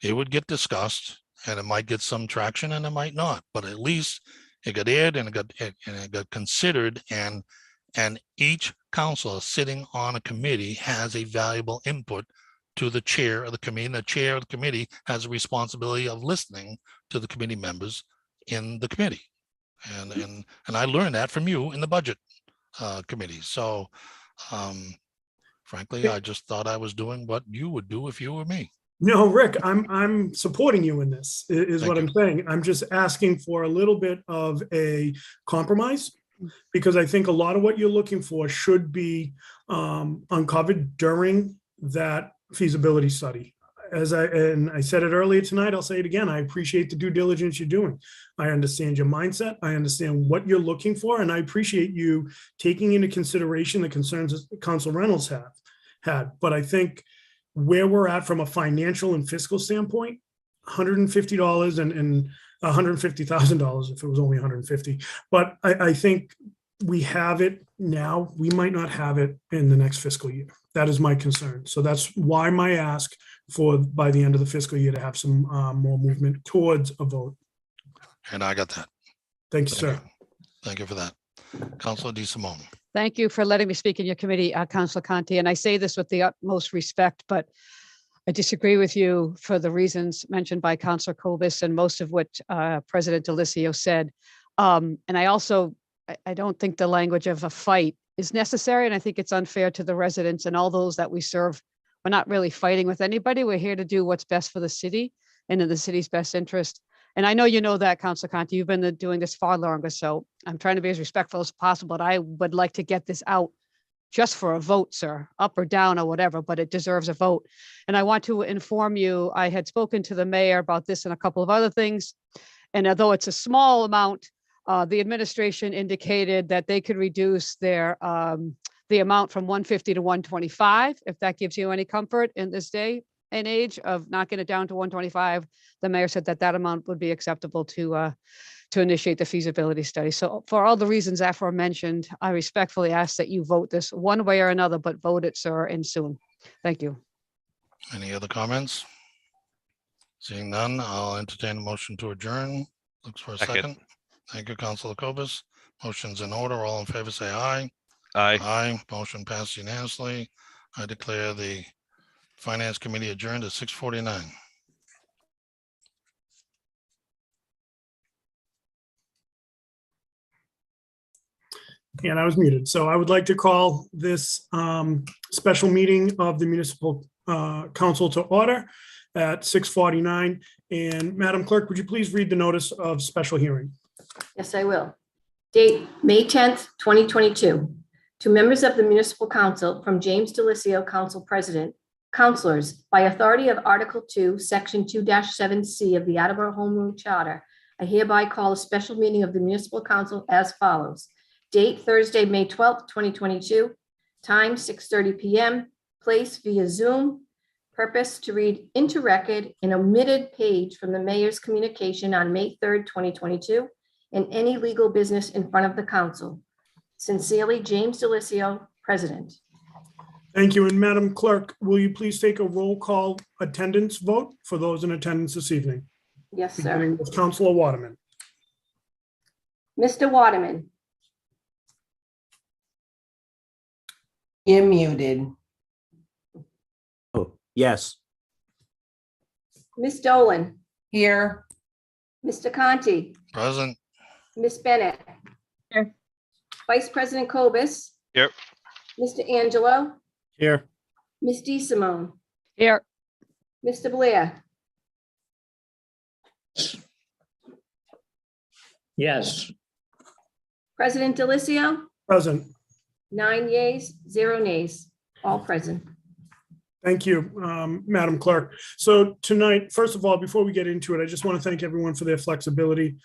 It would get discussed, and it might get some traction, and it might not. But at least it got aired, and it got considered, and And each counselor sitting on a committee has a valuable input to the chair of the committee. And the chair of the committee has a responsibility of listening to the committee members in the committee. And I learned that from you in the budget committee. So frankly, I just thought I was doing what you would do if you were me. No, Rick, I'm supporting you in this, is what I'm saying. I'm just asking for a little bit of a compromise, because I think a lot of what you're looking for should be uncovered during that feasibility study. And I said it earlier tonight, I'll say it again. I appreciate the due diligence you're doing. I understand your mindset. I understand what you're looking for, and I appreciate you taking into consideration the concerns that Council Reynolds had. But I think where we're at from a financial and fiscal standpoint, $150 and $150,000 if it was only 150. But I think we have it now. We might not have it in the next fiscal year. That is my concern. So that's why my ask for by the end of the fiscal year to have some more movement towards a vote. And I got that. Thank you, sir. Thank you for that. Councilor DeSimone. Thank you for letting me speak in your committee, Councilor Conti. And I say this with the utmost respect, but I disagree with you for the reasons mentioned by Councilor Kovas and most of what President Delicio said. And I don't think the language of a fight is necessary. And I think it's unfair to the residents and all those that we serve. We're not really fighting with anybody. We're here to do what's best for the city and in the city's best interest. And I know you know that, Councilor Conti, you've been doing this far longer, so I'm trying to be as respectful as possible, but I would like to get this out just for a vote, sir, up or down or whatever, but it deserves a vote. And I want to inform you, I had spoken to the mayor about this and a couple of other things. And although it's a small amount, the administration indicated that they could reduce their the amount from 150 to 125, if that gives you any comfort in this day and age of knocking it down to 125. The mayor said that that amount would be acceptable to initiate the feasibility study. So for all the reasons aforementioned, I respectfully ask that you vote this one way or another, but vote it, sir, and soon. Thank you. Any other comments? Seeing none, I'll entertain a motion to adjourn. Looks for a second. Thank you, Councilor Kovas. Motion's in order. All in favor, say aye. Aye. Aye. Motion passed unanimously. I declare the Finance Committee adjourned at 6:49. And I was muted. So I would like to call this special meeting of the Municipal Council to order at 6:49. And Madam Clerk, would you please read the notice of special hearing? Yes, I will. Date, May 10th, 2022. To members of the Municipal Council from James Delicio, Council President, Councilors, by authority of Article 2, Section 2-7C of the Attleboro Home Rule Charter, I hereby call a special meeting of the Municipal Council as follows. Date, Thursday, May 12th, 2022. Time, 6:30 p.m. Place via Zoom. Purpose to read into record an omitted page from the mayor's communication on May 3rd, 2022, and any legal business in front of the council. Sincerely, James Delicio, President. Thank you. And Madam Clerk, will you please take a roll call attendance vote for those in attendance this evening? Yes, sir. Beginning with Councilor Waterman. Mr. Waterman, You're muted. Oh, yes. Ms. Dolan, Here. Mr. Conti, Present. Ms. Bennett. Here. Vice President Kovas. Here. Mr. Angelo, Here. Ms. DeSimone, Here, Mr. Blair, Yes. President Delicio, Present. 9 yeas, 0 nays, all present. Thank you, Madam Clerk. So tonight, first of all, before we get into it, I just want to thank everyone for their flexibility.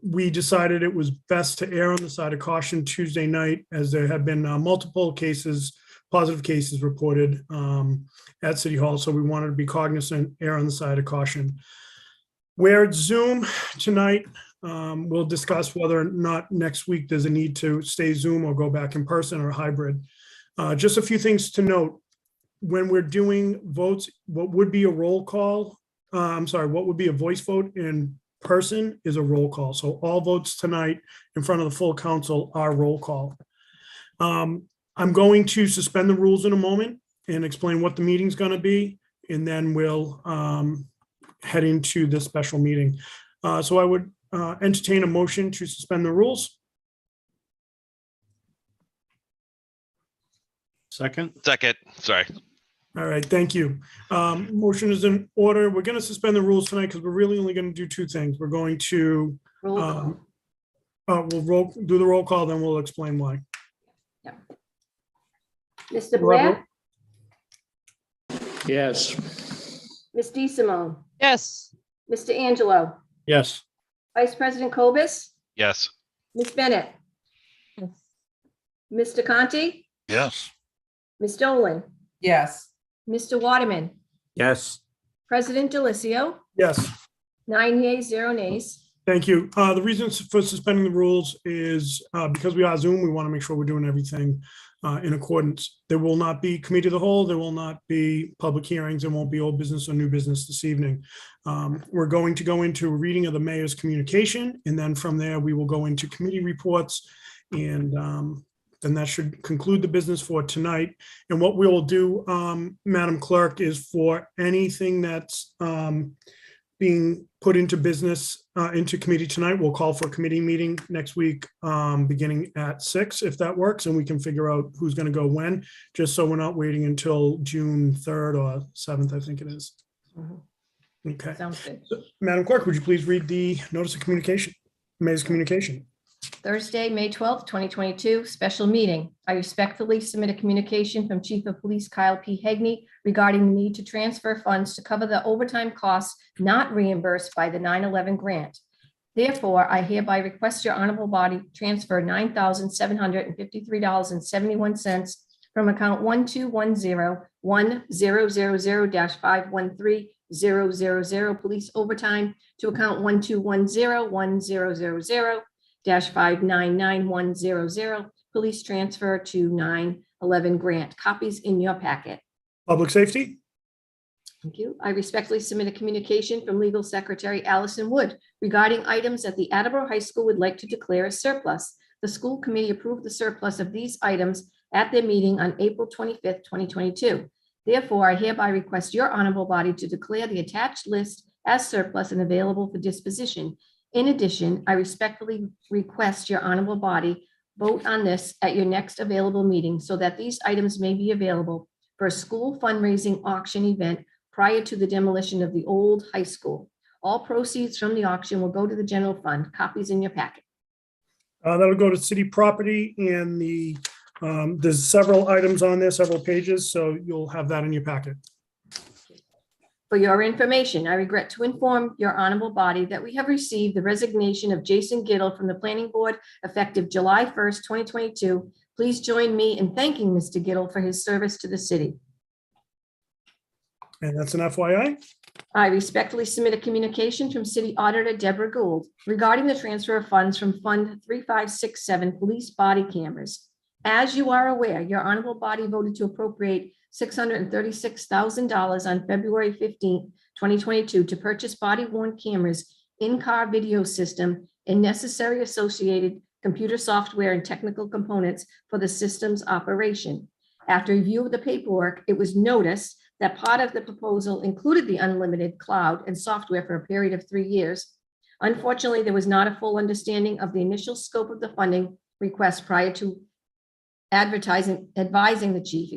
We decided it was best to err on the side of caution Tuesday night, as there had been multiple cases, positive cases reported at City Hall. So we wanted to be cognizant, err on the side of caution. We're at Zoom tonight. We'll discuss whether or not next week there's a need to stay Zoom or go back in person or hybrid. Just a few things to note. When we're doing votes, what would be a roll call? What would be a voice vote in person is a roll call. So all votes tonight in front of the full council are roll call. I'm going to suspend the rules in a moment and explain what the meeting's going to be, and then we'll head into the special meeting. So I would entertain a motion to suspend the rules. Second, Second, sorry. All right, thank you. Motion is in order. We're going to suspend the rules tonight because we're really only going to do two things. We're going to Roll call. we'll do the roll call, then we'll explain why. Mr. Blair, Yes. Ms. DeSimone, Yes. Mr. Angelo, yes. Vice President Cobus, Yes. Ms. Bennett, Mr. Conti, Yes. Ms. Dolan, Yes. Mr. Waterman, Yes. President Delicio, Yes. 9 yeas, 0 nays. Thank you. The reason for suspending the rules is because we are Zoom, we want to make sure we're doing everything in accordance. There will not be committee of the whole. There will not be public hearings. There won't be old business or new business this evening. We're going to go into a reading of the mayor's communication, and then from there, we will go into committee reports, and then that should conclude the business for tonight. And what we will do, Madam Clerk, is for anything that's being put into business, into committee tonight, we'll call for a committee meeting next week, beginning at 6, if that works, and we can figure out who's going to go when, just so we're not waiting until June 3rd or 7th, I think it is. Okay. Sounds good. Madam Clerk, would you please read the notice of communication, mayor's communication? Thursday, May 12th, 2022, special meeting. I respectfully submit a communication from Chief of Police Kyle P. Hegney regarding the need to transfer funds to cover the overtime costs not reimbursed by the 9/11 grant. Therefore, I hereby request your honorable body transfer $9,753.71 from account 121010000-513-000 police overtime to account 121010000-599-100 police transfer to 9/11 grant. Copies in your packet. Public safety? Thank you. I respectfully submit a communication from Legal Secretary Allison Wood regarding items that the Attleboro High School would like to declare as surplus. The school committee approved the surplus of these items at their meeting on April 25th, 2022. Therefore, I hereby request your honorable body to declare the attached list as surplus and available for disposition. In addition, I respectfully request your honorable body vote on this at your next available meeting so that these items may be available for a school fundraising auction event prior to the demolition of the old high school. All proceeds from the auction will go to the general fund. Copies in your packet. That'll go to city property, and there's several items on there, several pages, so you'll have that in your packet. For your information, I regret to inform your honorable body that we have received the resignation of Jason Giddle from the planning board effective July 1st, 2022. Please join me in thanking Mr. Giddle for his service to the city. And that's an FYI. I respectfully submit a communication from City Auditor Deborah Gould regarding the transfer of funds from Fund 3567 Police Body Cameras. As you are aware, your honorable body voted to appropriate $636,000 on February 15th, 2022 to purchase body-worn cameras, in-car video system, and necessary associated computer software and technical components for the system's operation. After review of the paperwork, it was noticed that part of the proposal included the unlimited cloud and software for a period of 3 years. Unfortunately, there was not a full understanding of the initial scope of the funding request prior to advising the chief,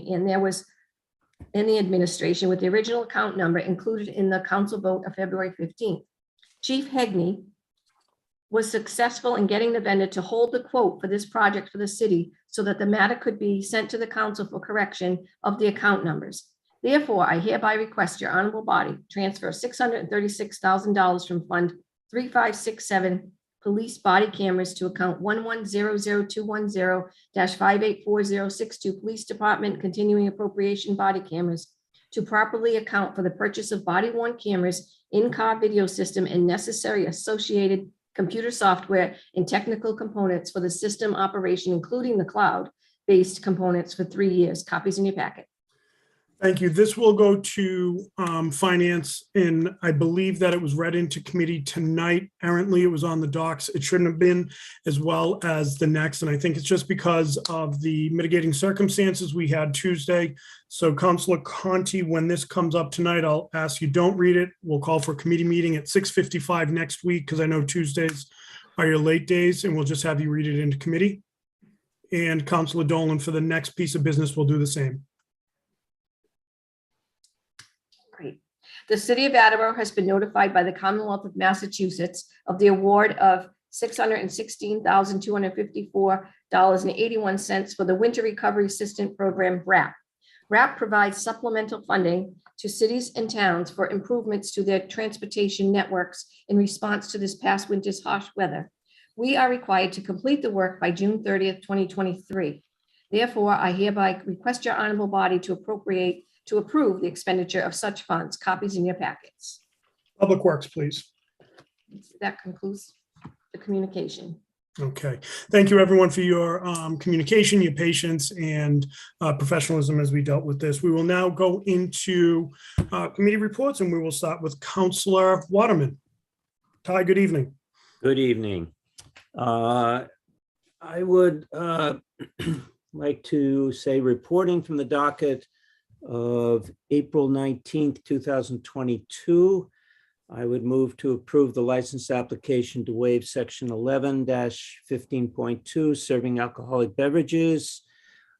and there was in the administration with the original account number included in the council vote of February 15th. Chief Hegney was successful in getting the vendor to hold the quote for this project for the city so that the matter could be sent to the council for correction of the account numbers. Therefore, I hereby request your honorable body transfer $636,000 from Fund 3567 Police Body Cameras to account 1100210-584062 Police Department Continuing Appropriation Body Cameras to properly account for the purchase of body-worn cameras, in-car video system, and necessary associated computer software and technical components for the system operation, including the cloud-based components for 3 years. Copies in your packet. Thank you. This will go to finance, and I believe that it was read into committee tonight. Errantly, it was on the docs. It shouldn't have been, as well as the next. And I think it's just because of the mitigating circumstances we had Tuesday. So Councilor Conti, when this comes up tonight, I'll ask you don't read it. We'll call for a committee meeting at 6:55 next week, because I know Tuesdays are your late days, and we'll just have you read it into committee. And Councilor Dolan, for the next piece of business, will do the same. Great. The city of Attleboro has been notified by the Commonwealth of Massachusetts of the award of $616,254.81 for the Winter Recovery Assistant Program, WRAP. WRAP provides supplemental funding to cities and towns for improvements to their transportation networks in response to this past winter's harsh weather. We are required to complete the work by June 30th, 2023. Therefore, I hereby request your honorable body to approve the expenditure of such funds. Copies in your packets. Public Works, please. That concludes the communication. Okay. Thank you, everyone, for your communication, your patience, and professionalism as we dealt with this. We will now go into committee reports, and we will start with Councilor Waterman. Ty, good evening. Good evening. I would like to say, reporting from the docket of April 19th, 2022, I would move to approve the license application to waive section 11-15.2, serving alcoholic beverages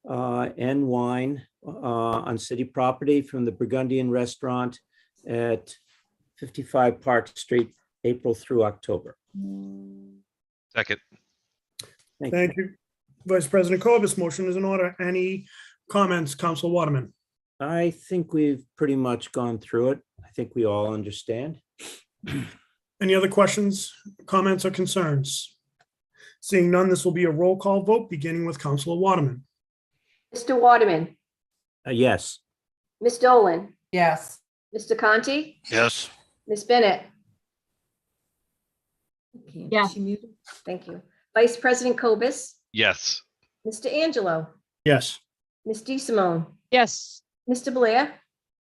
and wine on city property from the Burgundian Restaurant at 55 Park Street, April through October. Second. Thank you. Vice President Corbis, motion is in order. Any comments, Councilor Waterman? I think we've pretty much gone through it. I think we all understand. Any other questions, comments, or concerns? Seeing none, this will be a roll call vote, beginning with Councilor Waterman. Mr. Waterman, Yes. Ms. Dolan, Yes. Mr. Conti, Yes. Ms. Bennett. Okay, Yes. she muted? Thank you. Vice President Cobus, Yes. Mr. Angelo, Yes. Ms. DeSimone, Yes. Mr. Blair,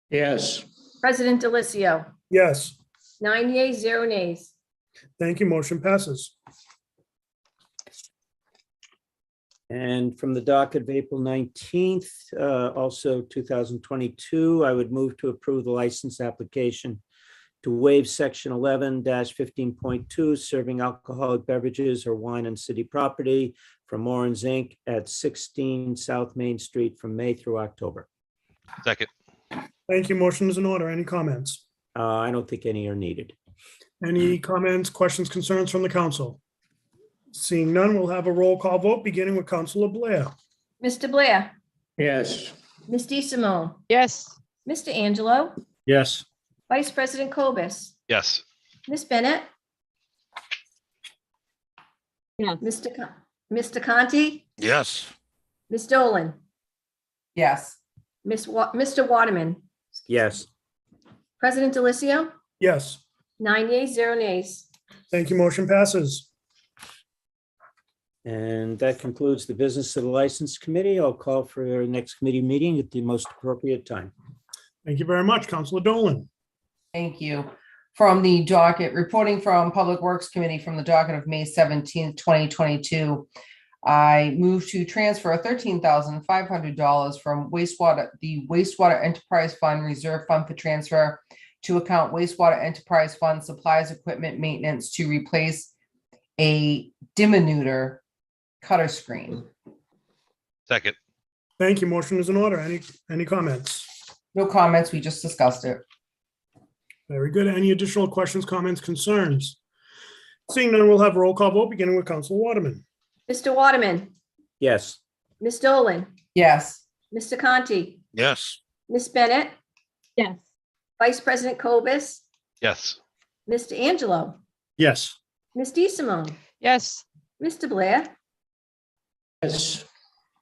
Yes. President Delicio, Yes, 9 yeas, 0 nays. thank you. Motion passes. And from the docket of April 19th, also 2022, I would move to approve the license application to waive section 11-15.2, serving alcoholic beverages or wine on city property from Orange Inc. at 16 South Main Street from May through October. Second. Thank you. Motion is in order. Any comments? I don't think any are needed. Any comments, questions, concerns from the council? Seeing none, we'll have a roll call vote, beginning with Councilor Blair. Mr. Blair, Yes. Ms. DeSimone, Yes. Mr. Angelo, Yes. Vice President Cobus, Yes. Ms. Bennett, Yes. Mr. Conti, Yes. Ms. Dolan, Yes. Mr. Waterman, Yes. President Delicio, Yes, 9 yeas, 0 nays. thank you. Motion passes. And that concludes the business of the License Committee. I'll call for our next committee meeting at the most appropriate time. Thank you very much, Councilor Dolan. Thank you. From the docket, reporting from Public Works Committee from the docket of May 17th, 2022. I move to transfer $13,500 from the wastewater enterprise fund reserve fund for transfer to account wastewater enterprise fund supplies, equipment, maintenance to replace a diminutor cutter screen. Second. Thank you. Motion is in order. Any comments? No comments. We just discussed it. Very good. Any additional questions, comments, concerns? Seeing none, we'll have a roll call vote, beginning with Councilor Waterman. Mr. Waterman, Yes. Ms. Dolan, Yes. Mr. Conti, Yes. Ms. Bennett, Yes. Vice President Cobus, Yes. Mr. Angelo, Yes. Ms. DeSimone, Yes. Mr. Blair, Yes.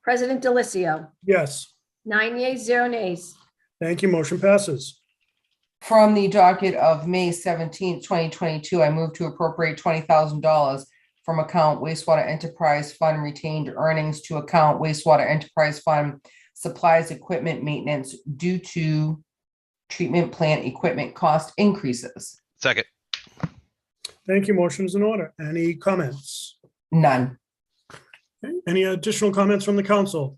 President Delicio, Yes, 9 yeas, 0 nays. thank you. Motion passes. From the docket of May 17th, 2022, I move to appropriate $20,000 from account wastewater enterprise fund retained earnings to account wastewater enterprise fund supplies, equipment maintenance due to treatment plant equipment cost increases. Second. Thank you. Motion is in order. Any comments? None. Okay, any additional comments from the council?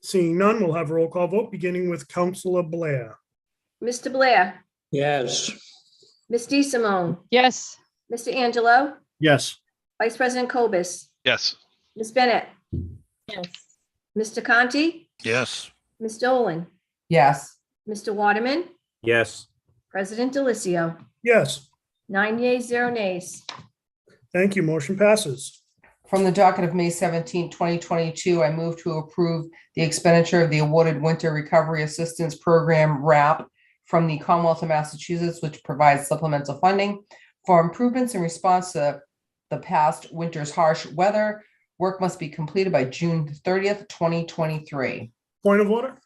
Seeing none, we'll have a roll call vote beginning with Councilor Blair. Mr. Blair, Yes. Ms. DeSimone, Yes. Mr. Angelo, Yes. Vice President Cobus, Yes. Ms. Bennett, Yes. Mr. Conti, yes, Ms. Dolan, Yes. Mr. Waterman, Yes. President Delicio, Yes, 9 yeas, 0 nays. thank you. Motion passes. From the docket of May 17, 2022, I move to approve the expenditure of the awarded Winter Recovery Assistance Program (WRAP) from the Commonwealth of Massachusetts, which provides supplemental funding for improvements in response to the past winter's harsh weather. Work must be completed by June 30th, 2023. Point of order.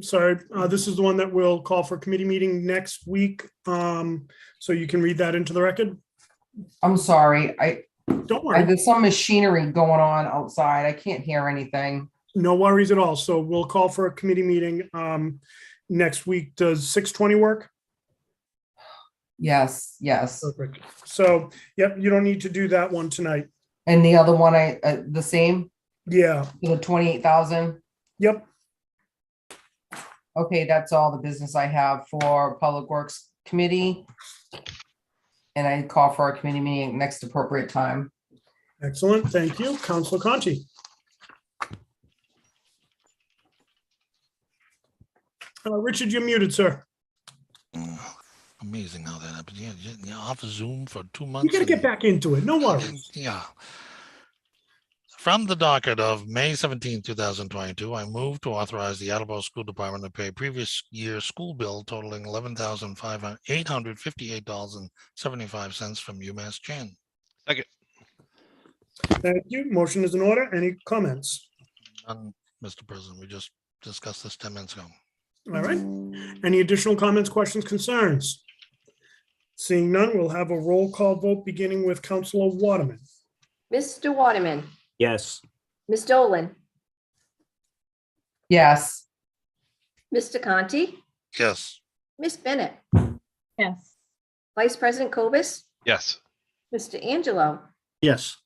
Sorry, this is the one that we'll call for committee meeting next week. So you can read that into the record. I'm sorry, Don't worry, there's some machinery going on outside. I can't hear anything. no worries at all. So we'll call for a committee meeting next week. Does 6:20 work? Yes, yes. Perfect. So, yep, you don't need to do that one tonight. And the other one, the same, Yeah, the 28,000. yep. Okay, that's all the business I have for Public Works Committee. And I call for our committee meeting next appropriate time. Excellent. Thank you. Councilor Conti. Richard, you're muted, sir. amazing how that happened. Yeah, yeah, off Zoom for 2 months. You gotta get back into it. No worries. Yeah. From the docket of May 17, 2022, I move to authorize the Attleboro School Department to pay previous year's school bill totaling $11,858.75 from UMass Chan. Second. Thank you. Motion is in order. Any comments? None, Mr. President. We just discussed this 10 minutes ago. All right. Any additional comments, questions, concerns? Seeing none, we'll have a roll call vote beginning with Councilor Waterman. Mr. Waterman, Yes. Ms. Dolan, Yes. Mr. Conti, Yes, Ms. Bennett, Yes. Vice President Cobus, Yes. Mr. Angelo, Yes.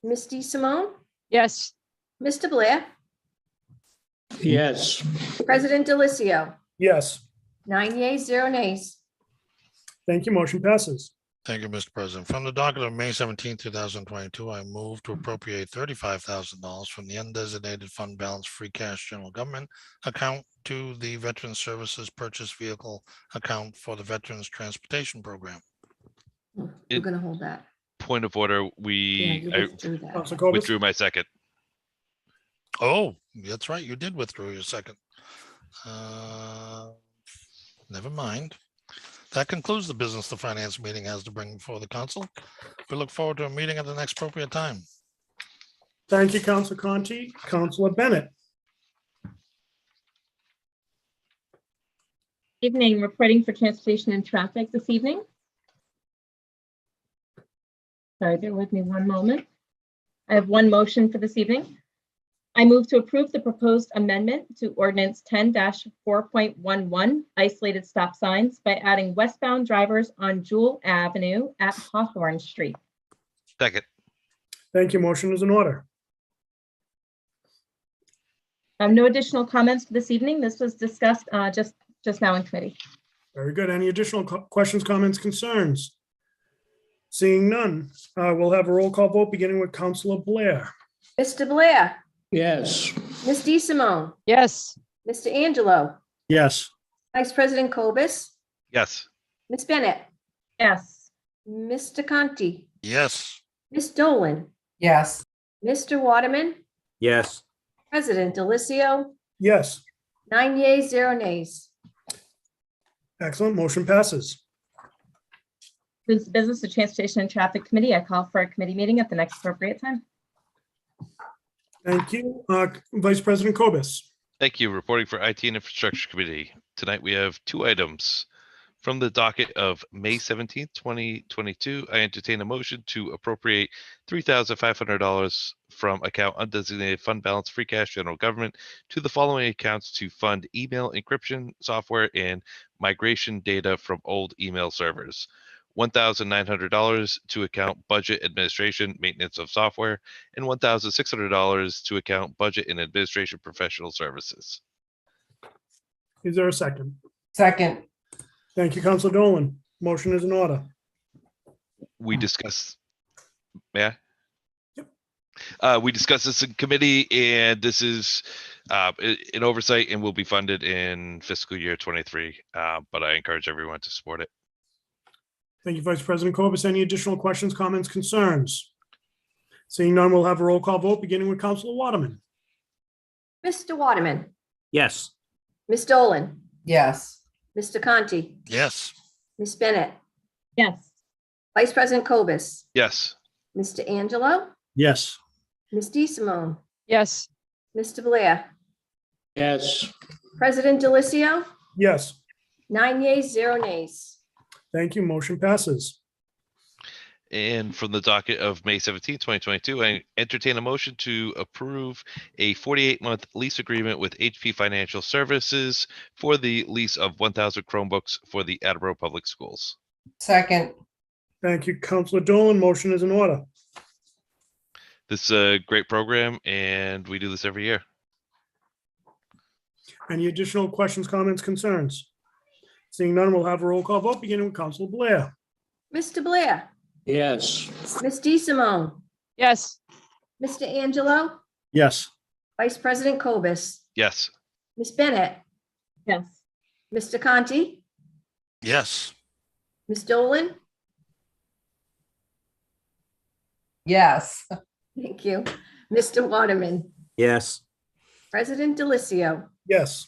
Ms. DeSimone, Yes. Mr. Blair, Yes. President Delicio, Yes, 9 yeas, 0 nays. thank you. Motion passes. thank you, Mr. President. From the docket of May 17, 2022, I move to appropriate $35,000 from the undesignated fund balance free cash general government account to the Veteran Services Purchase Vehicle account for the Veterans Transportation Program. We're It- gonna hold that. Point of order. Yeah, you I withdrew that. Councilor Cobus? withdrew my second. Oh, that's right. You did withdraw your second. Never mind. That concludes the business the finance meeting has to bring before the council. We look forward to a meeting at the next appropriate time. Thank you, Councilor Conti. Councilor Bennett. Evening, reporting for transportation and traffic this evening. Sorry, bear with me one moment. I have one motion for this evening. I move to approve the proposed amendment to Ordinance 10-4.11 isolated stop signs by adding westbound drivers on Jewel Avenue at Hawthorne Street. Second. Thank you. Motion is in order. No additional comments for this evening. This was discussed just now in committee. Very good. Any additional questions, comments, concerns? Seeing none, we'll have a roll call vote beginning with Councilor Blair. Mr. Blair, Yes. Ms. DeSimone, Yes. Mr. Angelo, Yes. Vice President Cobus, Yes. Ms. Bennett, Yes. Mr. Conti, Yes, Ms. Dolan, Yes. Mr. Waterman, Yes. President Delicio, Yes, 9 yeas, 0 nays. excellent. Motion passes. This is the business of Transportation and Traffic Committee. I call for a committee meeting at the next appropriate time. Thank you. Vice President Cobus. Thank you. Reporting for IT and Infrastructure Committee. Tonight we have two items. From the docket of May 17th, 2022, I entertain a motion to appropriate $3,500 from account undesignated fund balance free cash general government to the following accounts to fund email encryption software and migration data from old email servers. $1,900 to account budget administration maintenance of software, and $1,600 to account budget and administration professional services. Is there a second? Second. Thank you, Councilor Dolan. Motion is in order. We discussed, yeah. We discussed this in committee, and this is an oversight and will be funded in fiscal year 23. But I encourage everyone to support it. Thank you, Vice President Corbus. Any additional questions, comments, concerns? Seeing none, we'll have a roll call vote beginning with Councilor Waterman. Mr. Waterman, Yes. Ms. Dolan, Yes. Mr. Conti, Yes. Ms. Bennett, Yes. Vice President Cobus, Yes. Mr. Angelo, Yes. Ms. DeSimone, yes, Mr. Blair, yes, President Delicio, Yes. 9 yeas, 0 nays. Thank you. Motion passes. And from the docket of May 17th, 2022, I entertain a motion to approve a 48-month lease agreement with HP Financial Services for the lease of 1,000 Chromebooks for the Attleboro Public Schools. Second. Thank you, Councilor Dolan. Motion is in order. This is a great program, and we do this every year. Any additional questions, comments, concerns? Seeing none, we'll have a roll call vote beginning with Councilor Blair. Mr. Blair, yes, Ms. DeSimone, yes, Mr. Angelo, Yes. Vice President Cobus, Yes. Ms. Bennett, Yes. Mr. Conti, Yes. Ms. Dolan, Yes. thank you, Mr. Waterman, Yes. President Delicio, Yes.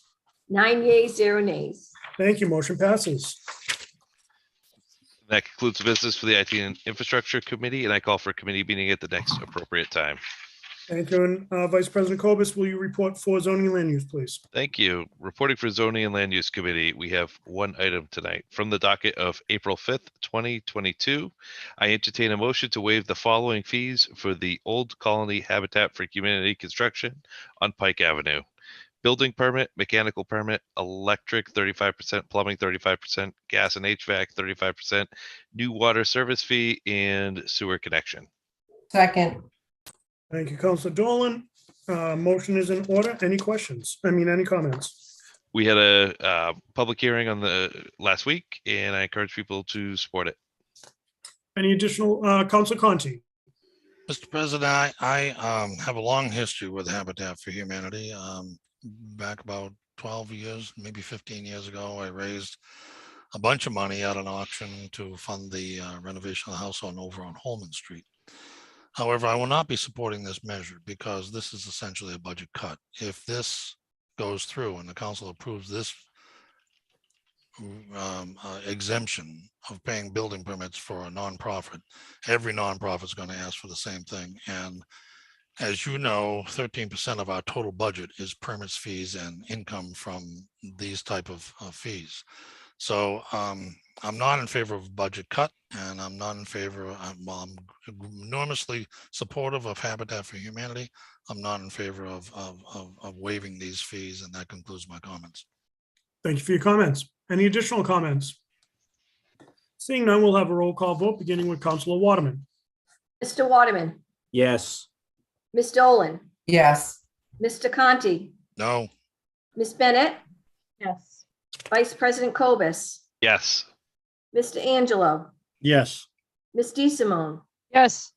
9 yeas, 0 nays. Thank you. Motion passes. That concludes the business for the IT and Infrastructure Committee, and I call for a committee meeting at the next appropriate time. Thank you. And Vice President Cobus, will you report for zoning and land use, please? Thank you. Reporting for Zoning and Land Use Committee, we have one item tonight. From the docket of April 5th, 2022, I entertain a motion to waive the following fees for the Old Colony Habitat for Humanity construction on Pike Avenue. Building permit, mechanical permit, electric 35%, plumbing 35%, gas and HVAC 35%, new water service fee, and sewer connection. Second. Thank you, Councilor Dolan. Motion is in order. Any questions? Any comments? We had a public hearing on the last week, and I encourage people to support it. Any additional, Councilor Conti? Mr. President, I have a long history with Habitat for Humanity. Back about 12 years, maybe 15 years ago, I raised a bunch of money at an auction to fund the renovation of the house over on Holman Street. However, I will not be supporting this measure because this is essentially a budget cut. If this goes through and the council approves this exemption of paying building permits for a nonprofit, every nonprofit is going to ask for the same thing. And as you know, 13% of our total budget is permits, fees, and income from these type of fees. So I'm not in favor of budget cut, and I'm not in favor of, while I'm enormously supportive of Habitat for Humanity, I'm not in favor of waiving these fees, and that concludes my comments. Thank you for your comments. Any additional comments? Seeing none, we'll have a roll call vote beginning with Councilor Waterman. Mr. Waterman, Yes. Ms. Dolan, Yes. Mr. Conti, No. Ms. Bennett, Yes. Vice President Cobus, Yes. Mr. Angelo, Yes. Ms. DeSimone, yes,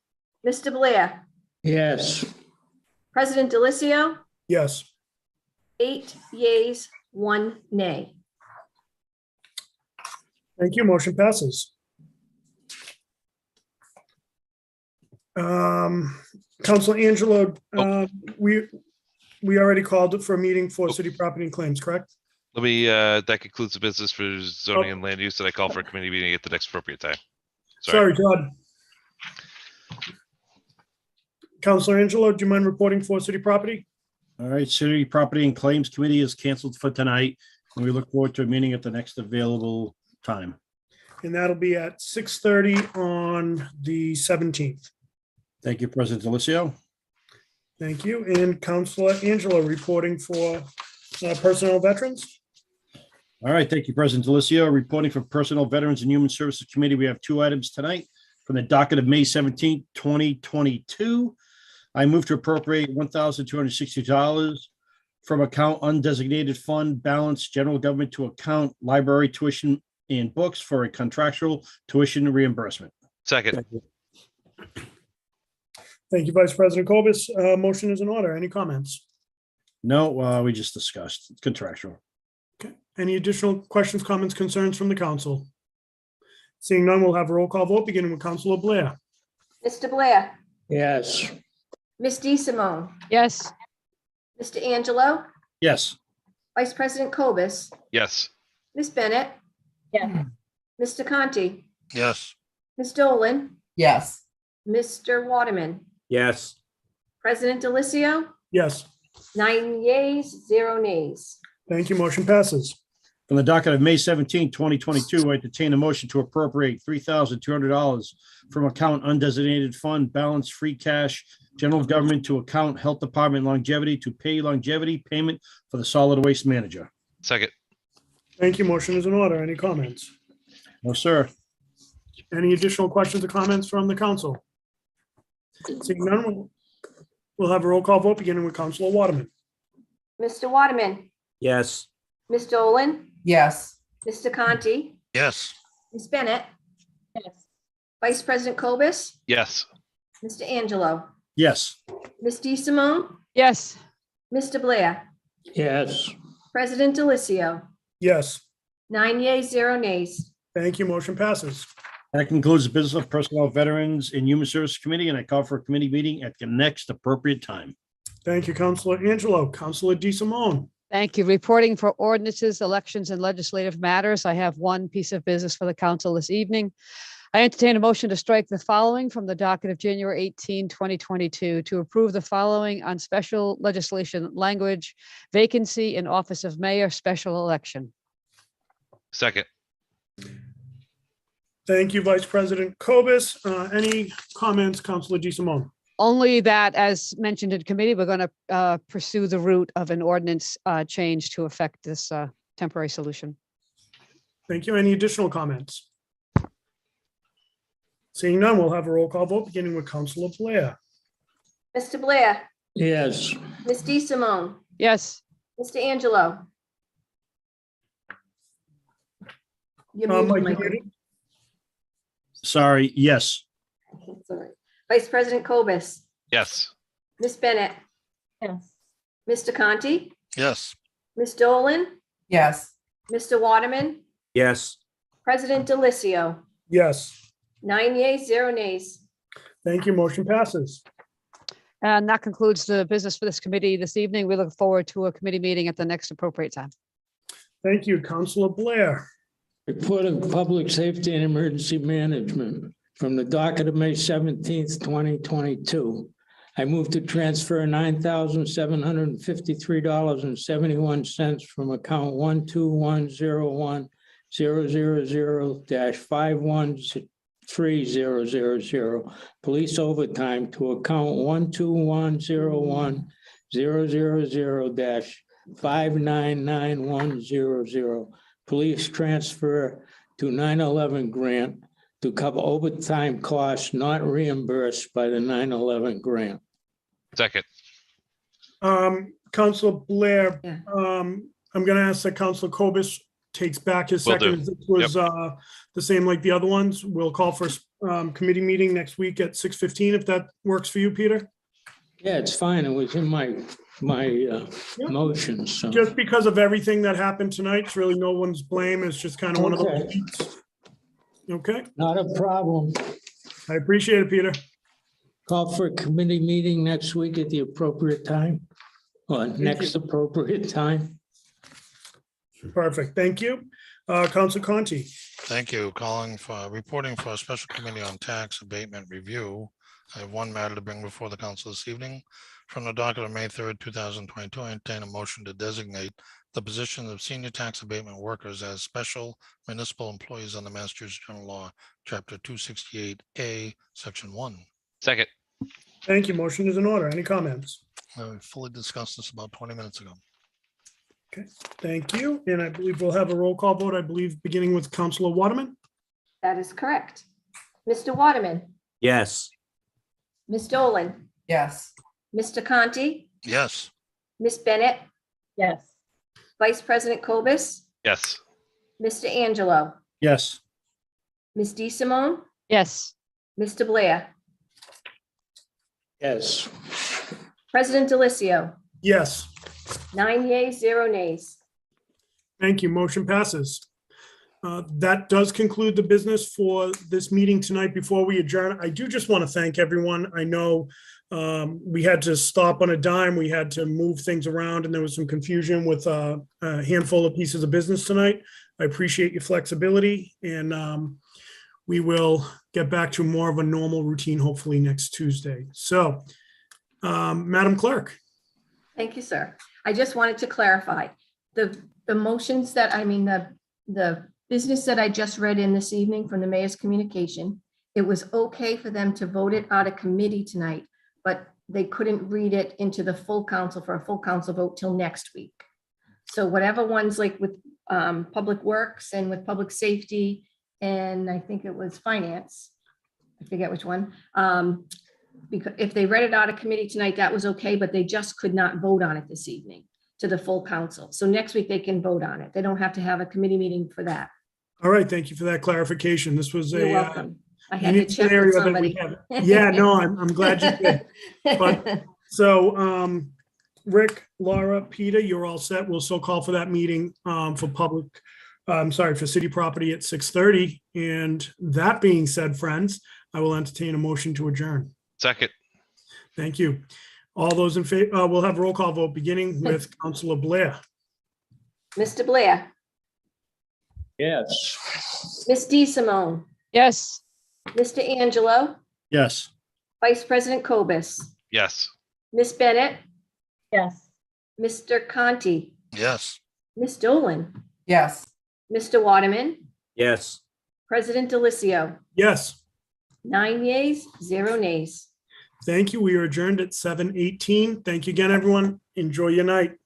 Mr. Blair, yes, President Delicio, Yes. 8 yeas, 1 nay. Thank you. Motion passes. Councilor Angelo, we already called for a meeting for city property and claims, correct? Let me, that concludes the business for zoning and land use that I call for a committee meeting at the next appropriate time. Sorry, Todd. Councilor Angelo, do you mind reporting for city property? All right, City Property and Claims Committee is canceled for tonight, and we look forward to a meeting at the next available time. And that'll be at 6:30 on the 17th. Thank you, President Delicio. Thank you. And Counselor Angela reporting for Personnel Veterans. All right, thank you, President Delicio. Reporting for Personnel, Veterans, and Human Services Committee, we have two items tonight from the docket of May 17th, 2022. I move to appropriate $1,260 from account undesignated fund balance general government to account library tuition and books for a contractual tuition reimbursement. Second. Thank you, Vice President Cobus. Motion is in order. Any comments? No, we just discussed. It's contractual. Okay. Any additional questions, comments, concerns from the council? Seeing none, we'll have a roll call vote beginning with Counselor Blair. Mr. Blair, Yes. Ms. DeSimone, yes, Mr. Angelo, Yes. Vice President Cobus, Yes. Ms. Bennett, Yes. Mr. Conti, yes, Ms. Dolan, yes, Mr. Waterman, yes, President Delicio, Yes. 9 yeas, 0 nays. Thank you. Motion passes. From the docket of May 17th, 2022, I entertain a motion to appropriate $3,200 from account undesignated fund balance free cash general government to account health department longevity to pay longevity payment for the solid waste manager. Second. Thank you. Motion is in order. Any comments? No, sir. Any additional questions or comments from the council? Seeing none, we'll have a roll call vote beginning with Counselor Waterman. Mr. Waterman, yes, Ms. Dolan, yes, Mr. Conti, yes, Ms. Bennett, Yes. Vice President Cobus, Yes. Mr. Angelo, Yes. Ms. DeSimone, yes, Mr. Blair, Yes. President Delicio, Yes. 9 yeas, 0 nays. Thank you. Motion passes. That concludes the business of Personnel, Veterans, and Human Services Committee, and I call for a committee meeting at the next appropriate time. Thank you, Counselor Angelo. Counselor DeSimone. thank you. Reporting for ordinances, elections, and legislative matters. I have one piece of business for the council this evening. I entertain a motion to strike the following from the docket of January 18, 2022, to approve the following on special legislation language, vacancy in office of mayor, special election. Second. Thank you, Vice President Cobus. Any comments, Counselor DeSimone? Only that, as mentioned in committee, we're going to pursue the route of an ordinance change to affect this temporary solution. Thank you. Any additional comments? Seeing none, we'll have a roll call vote beginning with Counselor Blair. Mr. Blair, Yes. Ms. DeSimone, Yes, Mr. Angelo. You're muted, Mike, you Michael. muted? Sorry, yes. It's all right. Vice President Cobus, Yes. Ms. Bennett, Yes. Mr. Conti, yes, Ms. Dolan, yes, Mr. Waterman, yes, President Delicio, Yes. 9 yeas, 0 nays. Thank you. Motion passes. and that concludes the business for this committee this evening. We look forward to a committee meeting at the next appropriate time. Thank you, Counselor Blair. Report of public safety and emergency management from the docket of May 17th, 2022. I move to transfer $9,753.71 from account 1210100-5130000 police overtime to account 1210100-5999100 police transfer to 9/11 grant to cover overtime costs not reimbursed by the 9/11 grant. Second. Counselor Blair, Yeah. I'm going to ask that Counselor Cobus takes back his Will do. second. This was the same like the other ones. We'll call for committee meeting next week at 6:15 if that works for you, Peter. Yeah, it's fine. It was in my motion, so. Just because of everything that happened tonight, it's really no one's blame. It's just kind of one of those. Okay. weeks. Okay, Not a problem. I appreciate it, Peter. Call for a committee meeting next week at the appropriate time, or next appropriate time. Perfect. Thank you. Counselor Conti. thank you. Reporting for a special committee on tax abatement review I have one matter to bring before the council this evening. From the docket of May 3rd, 2022, I entertain a motion to designate the position of senior tax abatement workers as special municipal employees under Massachusetts General Law, Chapter 268A, Section 1. Second. Thank you. Motion is in order. Any comments? We fully discussed this about 20 minutes ago. Thank you. And I believe we'll have a roll call vote, I believe, beginning with Councilor Waterman. That is correct. Mr. Waterman, Yes. Ms. Dolan, Yes. Mr. Conti, Yes. Ms. Bennett, Yes. Vice President Cobus, Yes. Mr. Angelo, Yes. Ms. DeSimone, Yes. Mr. Blair, Yes. President Delicio, Yes. 9 yeas, 0 nays. Thank you. Motion passes. That does conclude the business for this meeting tonight. Before we adjourn, I do just want to thank everyone. I know we had to stop on a dime. We had to move things around and there was some confusion with a handful of pieces of business tonight. I appreciate your flexibility and we will get back to more of a normal routine, hopefully next Tuesday. So, Madam Clerk. Thank you, sir. I just wanted to clarify the motions that, the business that I just read in this evening from the mayor's communication. It was okay for them to vote it out of committee tonight, but they couldn't read it into the full council for a full council vote till next week. So whatever ones like with Public Works and with Public Safety, and I think it was Finance, I forget which one. Because if they read it out of committee tonight, that was okay, but they just could not vote on it this evening to the full council. So next week they can vote on it. They don't have to have a committee meeting for that. All right. Thank you for that clarification. This was You're a welcome. I had to unique check with scenario that we somebody. have. Yeah, no, I'm glad you did. But so, Rick, Laura, Peter, you're all set. We'll still call for that meeting for city property at 6:30. And that being said, friends, I will entertain a motion to adjourn. Second. Thank you. All those in favor, we'll have a roll call vote beginning with Councilor Blair. Mr. Blair, Yes. Ms. DeSimone, Yes. Mr. Angelo, Yes. Vice President Cobus, Yes. Ms. Bennett, Yes. Mr. Conti, Yes. Ms. Dolan, Yes. Mr. Waterman, Yes. President Delicio, Yes. 9 yeas, 0 nays. Thank you. We are adjourned at 7:18. Thank you again, everyone. Enjoy your night.